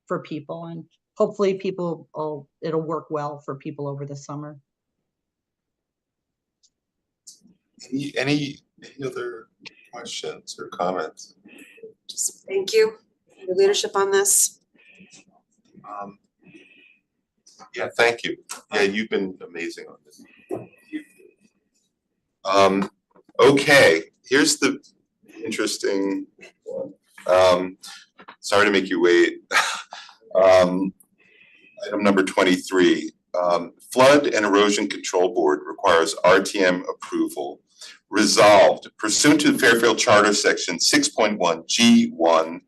for people. And hopefully it'll work well for people over the summer. Any other questions or comments? Just thank you for your leadership on this. Yeah, thank you. Yeah, you've been amazing on this. Okay, here's the interesting one. Sorry to make you wait. Item number 23. Flood and Erosion Control Board requires RTM approval. Resolved, pursuant to the Fairfield Charter Section 6.1 G1,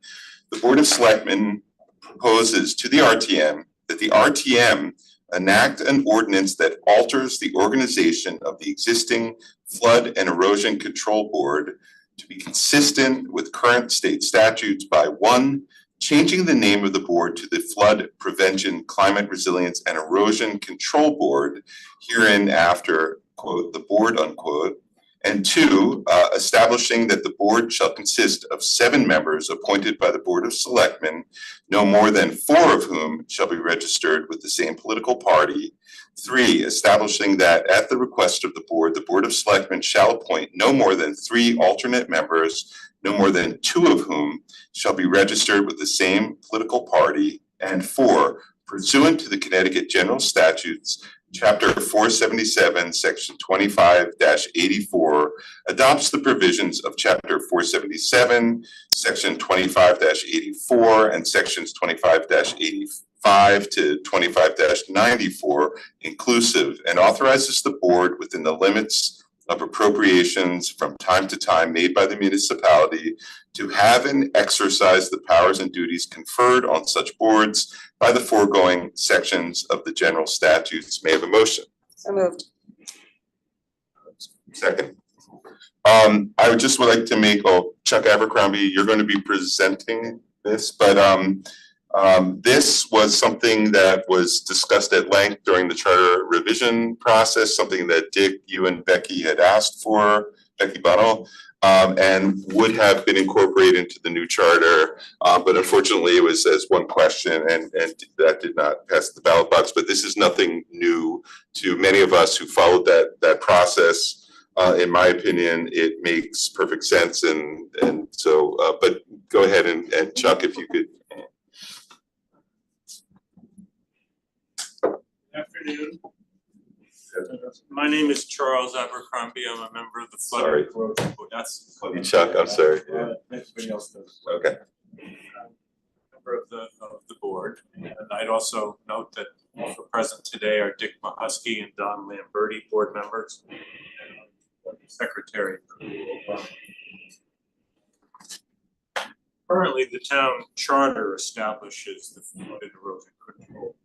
the Board of Selectmen proposes to the RTM that the RTM enact an ordinance that alters the organization of the existing Flood and Erosion Control Board to be consistent with current state statutes by 1, changing the name of the board to the Flood Prevention, Climate Resilience and Erosion Control Board, hereinafter, quote, the board, unquote, and 2, establishing that the board shall consist of 7 members appointed by the Board of Selectmen, no more than 4 of whom shall be registered with the same political party. 3, establishing that at the request of the Board of Selectmen shall appoint no more than 3 alternate members, no more than 2 of whom shall be registered with the same political party. And 4, pursuant to the Connecticut General Statutes, Chapter 477, Section 25-84, adopts the provisions of Chapter 477, Section 25-84, and Sections 25-85 to 25-94 inclusive, and authorizes the board within the limits of appropriations from time to time made by the municipality to have and exercise the powers and duties conferred on such boards by the foregoing sections of the general statutes. May I have a motion? So moved. Second. I would just like to make, Chuck Abercrombie, you're going to be presenting this, but This was something that was discussed at length during the charter revision process, something that Dick, you and Becky had asked for, Becky Bunnell, and would have been incorporated into the new charter. But unfortunately, it was as one question and that did not pass the ballot box. But this is nothing new to many of us who followed that process. In my opinion, it makes perfect sense. And so, but go ahead and Chuck, if you could. Afternoon. My name is Charles Abercrombie. I'm a member of the flood. Sorry. That's Chuck, I'm sorry. Everybody else does. Okay. Member of the board. And I'd also note that also present today are Dick Mahusky and Don Lamberti, board members, and secretary. Currently, the town charter establishes the flood and erosion control.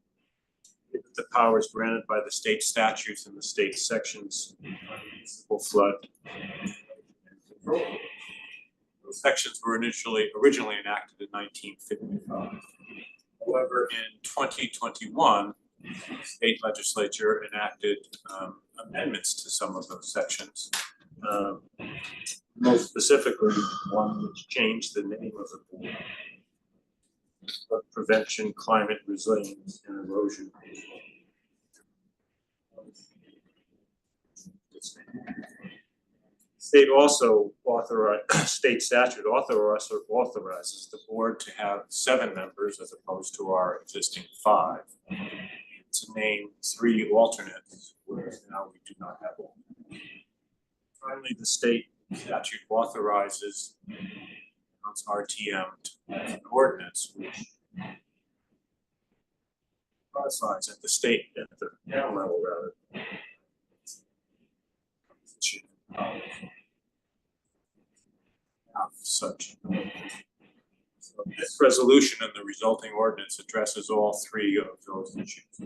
The powers granted by the state statutes and the state sections on municipal flood and control. Those sections were originally enacted in 1955. However, in 2021, the state legislature enacted amendments to some of those sections. Most specifically, one which changed the name of the board. Flood prevention, climate resilience, and erosion control. State also state statute authorizes the board to have 7 members as opposed to our existing 5. To name 3 alternates, whereas now we do not have one. Finally, the state statute authorizes RTM an ordinance which codifies at the town level rather. Of such. So this resolution and the resulting ordinance addresses all 3 of those issues.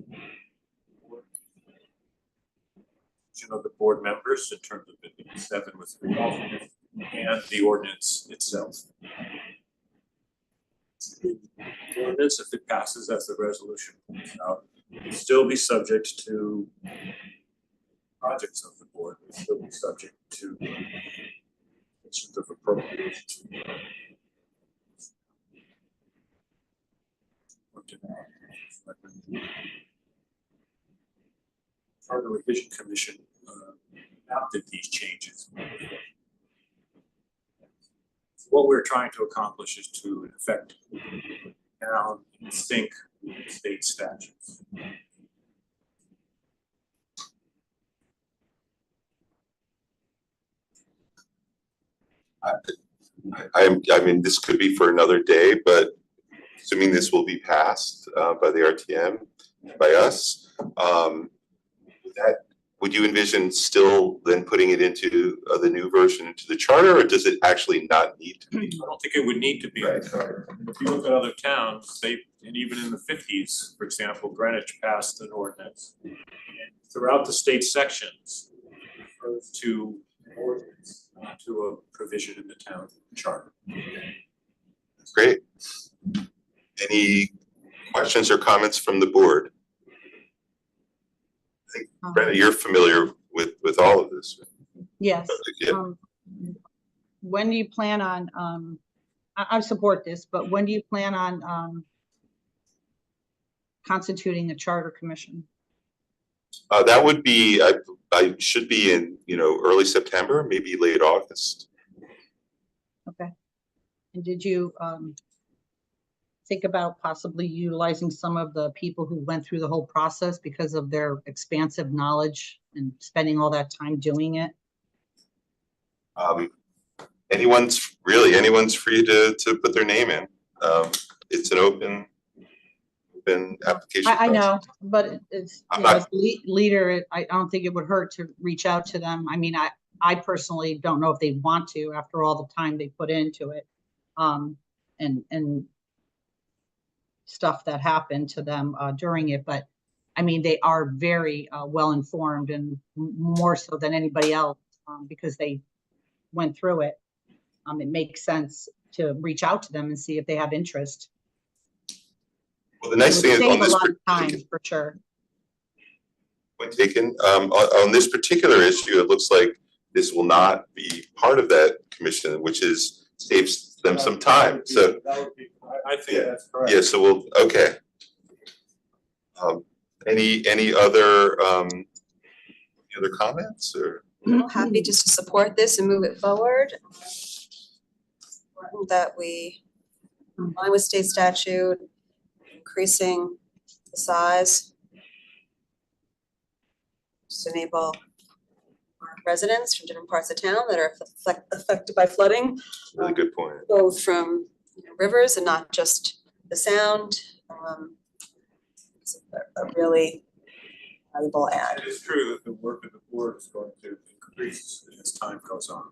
Of the board members in terms of it being 7 with 3 alternates, and the ordinance itself. The ordinance, if it passes as the resolution points out, will still be subject to projects of the board, will still be subject to issues of appropriations. Charter Revision Commission adopted these changes. What we're trying to accomplish is to, in effect, now sync with state statutes. I mean, this could be for another day, but assuming this will be passed by the RTM, by us, would you envision still then putting it into the new version into the charter, or does it actually not need to be? I don't think it would need to be. Right. If you look at other towns, and even in the 50s, for example, Greenwich passed an ordinance. And throughout the state sections, refers to an ordinance, not to a provision in the town charter. Great. Any questions or comments from the board? I think, Brenda, you're familiar with all of this. Yes. Yeah. When do you plan on, I support this, but when do you plan on constituting a charter commission? That would be, I should be in, early September, maybe late August. Okay. And did you think about possibly utilizing some of the people who went through the whole process because of their expansive knowledge and spending all that time doing it? Anyone's free to put their name in. It's an open application. I know, but it's as leader, I don't think it would hurt to reach out to them. I mean, I personally don't know if they want to after all the time they put into it, and stuff that happened to them during it. But I mean, they are very well informed, and more so than anybody else because they went through it. It makes sense to reach out to them and see if they have interest. Well, the nice thing is on Save a this lot of time, for sure. point taken, on this particular issue, it looks like this will not be part of that commission, which is saves them some time, so. That would be, I think that's correct. Yeah, so we'll, okay. Any other comments or? No, happy just to support this and move it forward. Important that we comply with state statute, increasing the size. Just enable our residents from different parts of town that are affected by flooding. Really good point. Both from rivers and not just the sound. It's a really valuable ad. It is true that the work of the board is going to increase as time goes on.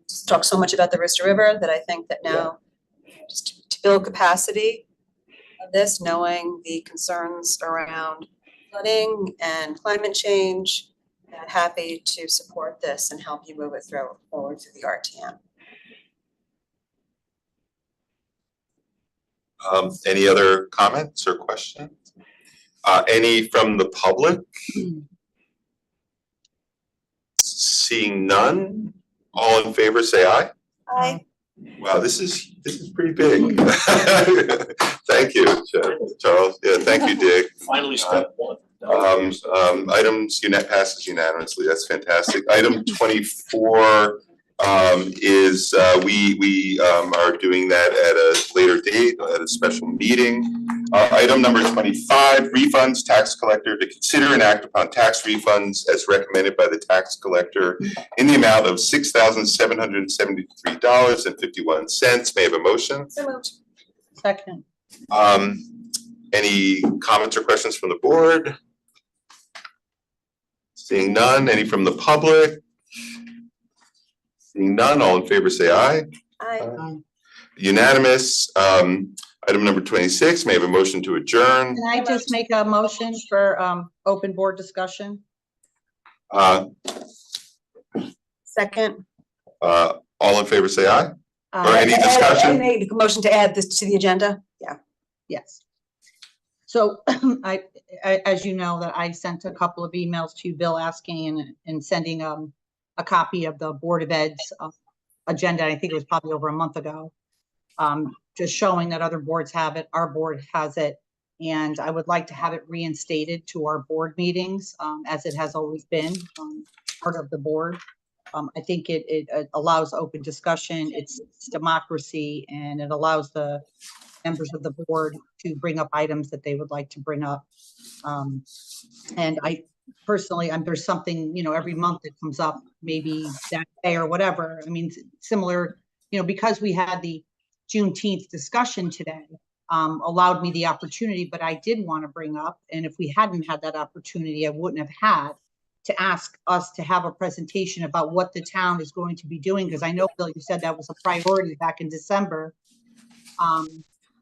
Just talk so much about the Rooster River that I think that now just to build capacity of this, knowing the concerns around flooding and climate change, I'm happy to support this and help you move it forward through the RTM. Any other comments or questions? Any from the public? Seeing none, all in favor say aye. Aye. Wow, this is pretty big. Thank you, Charles. Yeah, thank you, Dick. Finally, step one. Items passes unanimously. That's fantastic. Item 24 is we are doing that at a later date at a special meeting. Item number 25, refunds, tax collector to consider and act upon tax refunds as recommended by the tax collector in the amount of $6,773.51. May I have a motion? So moved. Second. Any comments or questions from the board? Seeing none, any from the public? Seeing none, all in favor say aye. Aye. Unanimous. Item number 26, may I have a motion to adjourn? Can I just make a motion for open board discussion? Second. All in favor say aye. Or any discussion? I made a motion to add this to the agenda. Yeah. Yes. So I, as you know, that I sent a couple of emails to Bill asking and sending a copy of the Board of Ed's agenda. I think it was probably over a month ago. Just showing that other boards have it, our board has it, and I would like to have it reinstated to our board meetings as it has always been part of the board. I think it allows open discussion, it's democracy, and it allows the members of the board to bring up items that they would like to bring up. And I personally, there's something, every month that comes up, maybe that day or whatever. I mean, similar, because we had the Juneteenth discussion today, allowed me the opportunity, but I did want to bring up, and if we hadn't had that opportunity, I wouldn't have had to ask us to have a presentation about what the town is going to be doing, because I know, Bill, you said that was a priority back in December,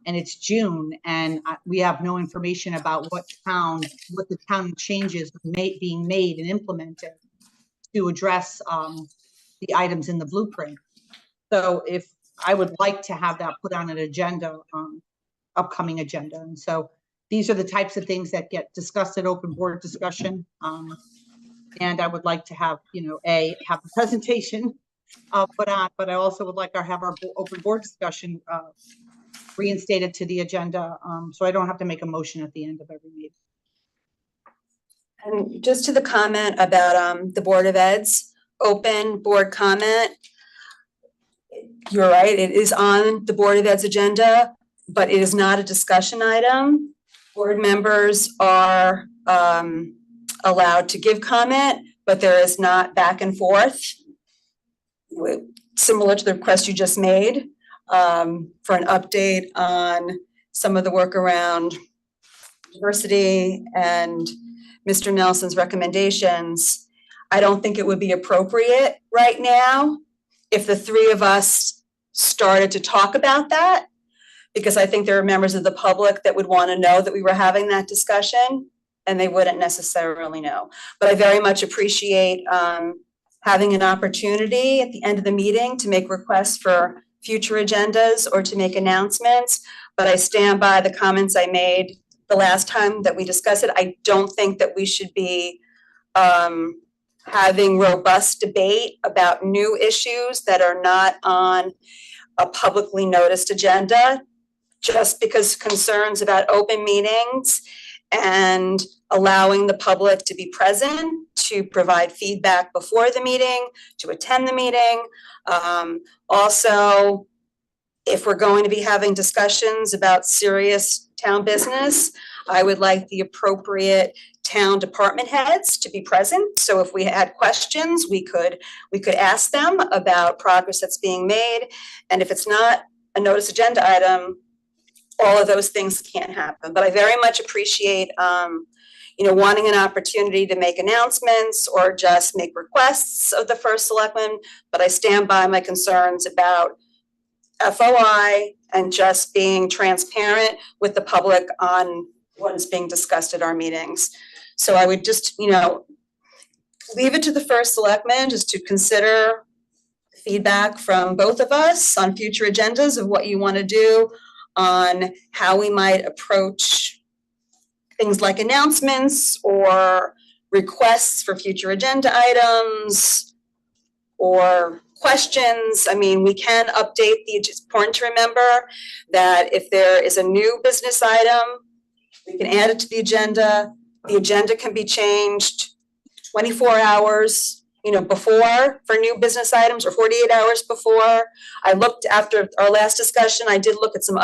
and it's June, and we have no information about what the town changes being made and implemented to address the items in the blueprint. So if I would like to have that put on an agenda, upcoming agenda. And so these are the types of things that get discussed at open board discussion. And I would like to have, have a presentation put on, but I also would like to have our open board discussion reinstated to the agenda. So I don't have to make a motion at the end of every meeting. And just to the comment about the Board of Ed's open board comment, you're right, it is on the Board of Ed's agenda, but it is not a discussion item. Board members are allowed to give comment, but there is not back and forth. Similar to the request you just made for an update on some of the work around diversity and Mr. Nelson's recommendations. I don't think it would be appropriate right now if the three of us started to talk about that, because I think there are members of the public that would want to know that we were having that discussion and they wouldn't necessarily know. But I very much appreciate having an opportunity at the end of the meeting to make requests for future agendas or to make announcements, but I stand by the comments I made the last time that we discussed it. I don't think that we should be having robust debate about new issues that are not on a publicly noticed agenda, just because concerns about open meetings and allowing the public to be present, to provide feedback before the meeting, to attend the meeting. Also, if we're going to be having discussions about serious town business, I would like the appropriate town department heads to be present. So if we had questions, we could ask them about progress that's being made. And if it's not a notice agenda item, all of those things can't happen. But I very much appreciate wanting an opportunity to make announcements or just make requests of the first selectman. But I stand by my concerns about FOI and just being transparent with the public on what is being discussed at our meetings. So I would just, leave it to the first selectman just to consider feedback from both of us on future agendas of what you want to do, on how we might approach things like announcements or requests for future agenda items or questions. I mean, we can update it's important to remember that if there is a new business item, we can add it to the agenda. The agenda can be changed 24 hours, before for new business items, or 48 hours before. I looked after our last discussion, I did look at some how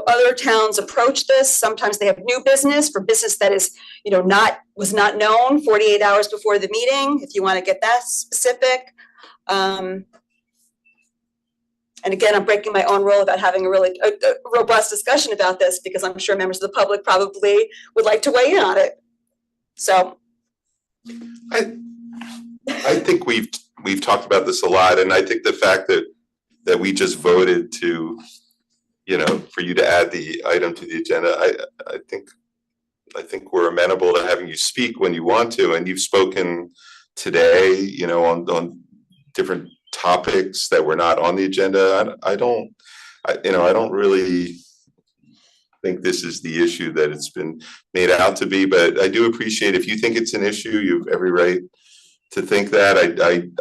other towns approach this. Sometimes they have new business for business that is, was not known 48 hours before the meeting, if you want to get that specific. And again, I'm breaking my own rule about having a really robust discussion about this, because I'm sure members of the public probably would like to weigh in on it. So I think we've talked about this a lot, and I think the fact that we just voted to, for you to add the item to the agenda, I think we're amenable to having you speak when you want to, and you've spoken today, on different topics that were not on the agenda. I don't really think this is the issue that it's been made out to be, but I do appreciate if you think it's an issue, you have every right to think that.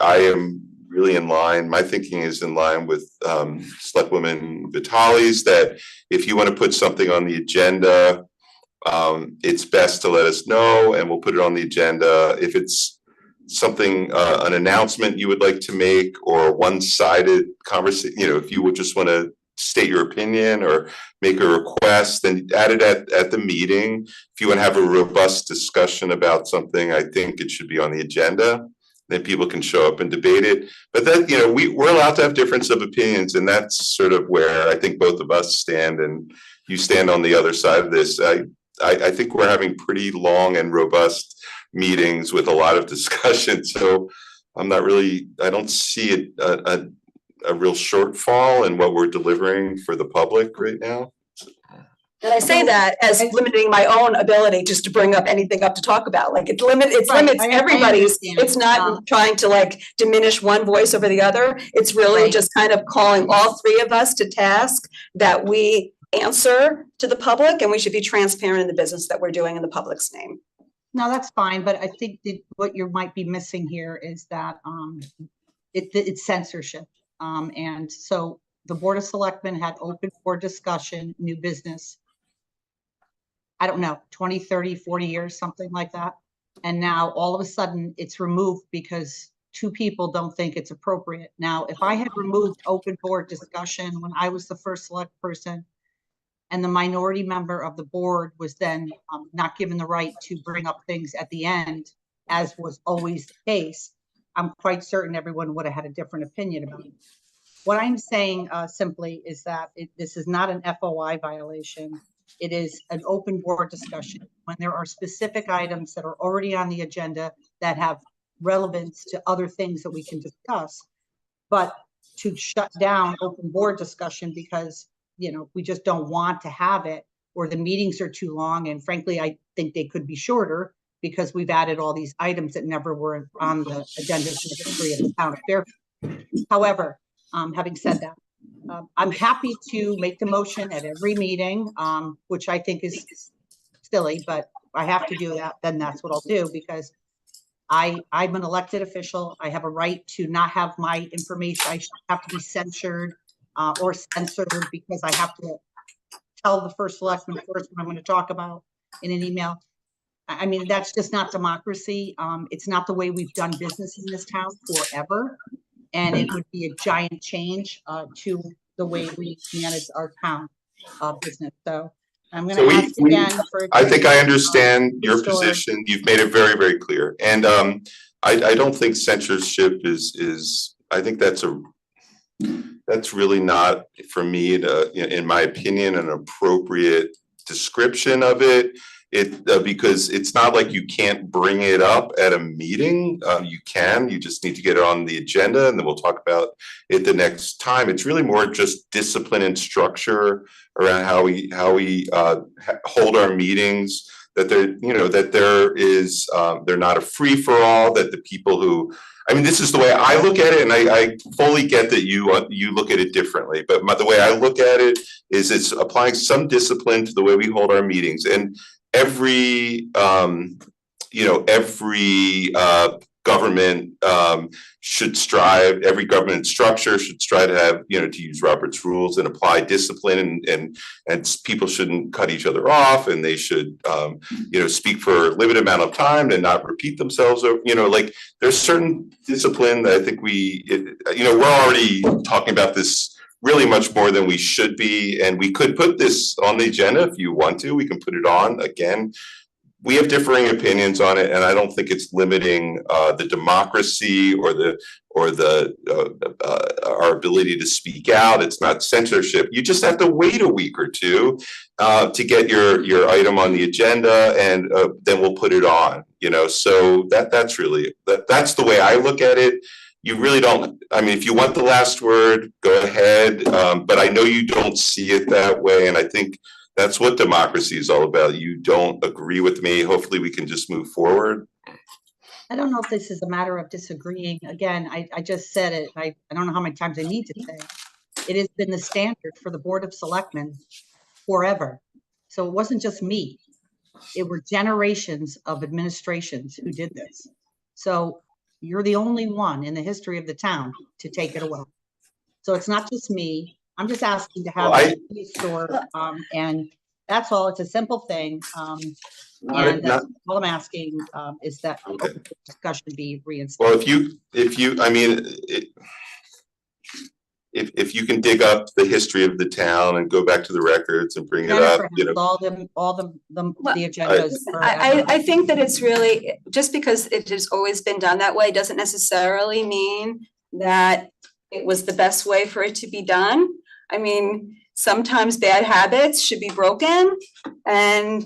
I am really in line. My thinking is in line with Selectwoman Vitale's, that if you want to put something on the agenda, it's best to let us know and we'll put it on the agenda. If it's something, an announcement you would like to make, or one-sided conversation, if you would just want to state your opinion or make a request, then add it at the meeting. If you want to have a robust discussion about something, I think it should be on the agenda. Then people can show up and debate it. But then, we're allowed to have difference of opinions, and that's sort of where I think both of us stand, and you stand on the other side of this. I think we're having pretty long and robust meetings with a lot of discussion. So I don't see it a real shortfall in what we're delivering for the public right now. And I say that as limiting my own ability just to bring up anything up to talk about. Like it limits everybody's. It's not trying to diminish one voice over the other. It's really just kind of calling all three of us to task that we answer to the public, and we should be transparent in the business that we're doing in the public's name. No, that's fine, but I think that what you might be missing here is that it's censorship. And so the Board of Selectmen had open for discussion, new business, I don't know, 20, 30, 40 years, something like that. And now all of a sudden it's removed because two people don't think it's appropriate. Now, if I had removed open board discussion when I was the first select person, and the minority member of the board was then not given the right to bring up things at the end, as was always the case, I'm quite certain everyone would have had a different opinion about it. What I'm saying simply is that this is not an FOI violation. It is an open board discussion when there are specific items that are already on the agenda that have relevance to other things that we can discuss. But to shut down open board discussion because we just don't want to have it, or the meetings are too long, and frankly, I think they could be shorter because we've added all these items that never were on the agenda for the history of the town of Fairfield. However, Having said that, I'm happy to make the motion at every meeting, which I think is silly, but I have to do that, then that's what I'll do, because I'm an elected official. I have a right to not have my information. I should have to be censured or censored because I have to tell the first selectman first what I'm going to talk about in an email. I mean, that's just not democracy. It's not the way we've done business in this town forever. And it would be a giant change to the way we manage our town business. So I'm going to ask again for. I think I understand your position. You've made it very, very clear. And I don't think censorship is, I think that's really not, for me, in my opinion, an appropriate description of it. Because it's not like you can't bring it up at a meeting. You can, you just need to get it on the agenda and then we'll talk about it the next time. It's really more just discipline and structure around how we hold our meetings, that they're not a free for all, that the people who, I mean, this is the way I look at it, and I fully get that you look at it differently, but the way I look at it is it's applying some discipline to the way we hold our meetings. And every government should strive, every government structure should strive to have, to use Robert's rules and apply discipline, and people shouldn't cut each other off, and they should, speak for a limited amount of time and not repeat themselves. Or, like there's certain discipline that I think we're already talking about this really much more than we should be. And we could put this on the agenda if you want to, we can put it on again. We have differing opinions on it, and I don't think it's limiting the democracy or our ability to speak out. It's not censorship. You just have to wait a week or two to get your item on the agenda, and then we'll put it on. So that's really that's the way I look at it. You really don't, I mean, if you want the last word, go ahead. But I know you don't see it that way. And I think that's what democracy is all about. You don't agree with me. Hopefully we can just move forward. I don't know if this is a matter of disagreeing. Again, I just said it. I don't know how many times I need to say it. It has been the standard for the Board of Selectmen forever. So it wasn't just me. It were generations of administrations who did this. So you're the only one in the history of the town to take it away. So it's not just me. I'm just asking to have a store, and that's all. It's a simple thing. And that's all I'm asking is that discussion be reinstated. Well, if you can dig up the history of the town and go back to the records and bring it up, all the agendas. I think that it's really, just because it has always been done that way doesn't necessarily mean that it was the best way for it to be done. I mean, sometimes bad habits should be broken, and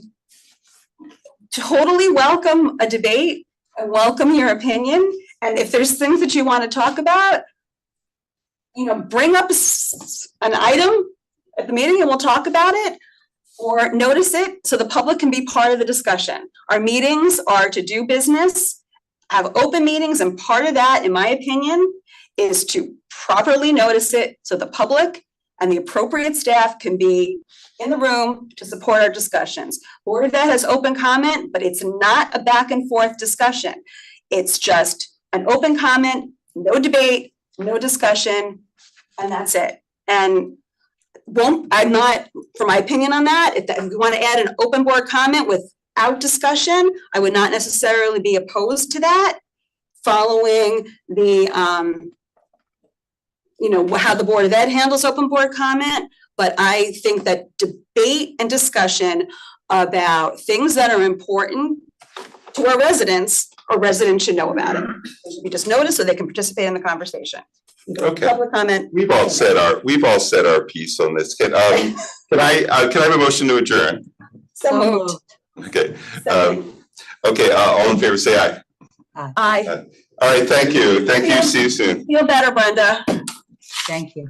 totally welcome a debate and welcome your opinion. And if there's things that you want to talk about, bring up an item at the meeting and we'll talk about it, or notice it so the public can be part of the discussion. Our meetings are to do business, have open meetings, and part of that, in my opinion, is to properly notice it so the public and the appropriate staff can be in the room to support our discussions. Board of Ed has open comment, but it's not a back and forth discussion. It's just an open comment, no debate, no discussion, and that's it. And I'm not, for my opinion on that, if you want to add an open board comment without discussion, I would not necessarily be opposed to that, following the, how the Board of Ed handles open board comment. But I think that debate and discussion about things that are important to our residents should know about it. They should be just noticed so they can participate in the conversation. Okay. Public comment. We've all said our piece on this. Can I have a motion to adjourn? So moved. Okay. All in favor, say aye. Aye. All right. Thank you. See you soon. Feel better, Brenda. Thank you.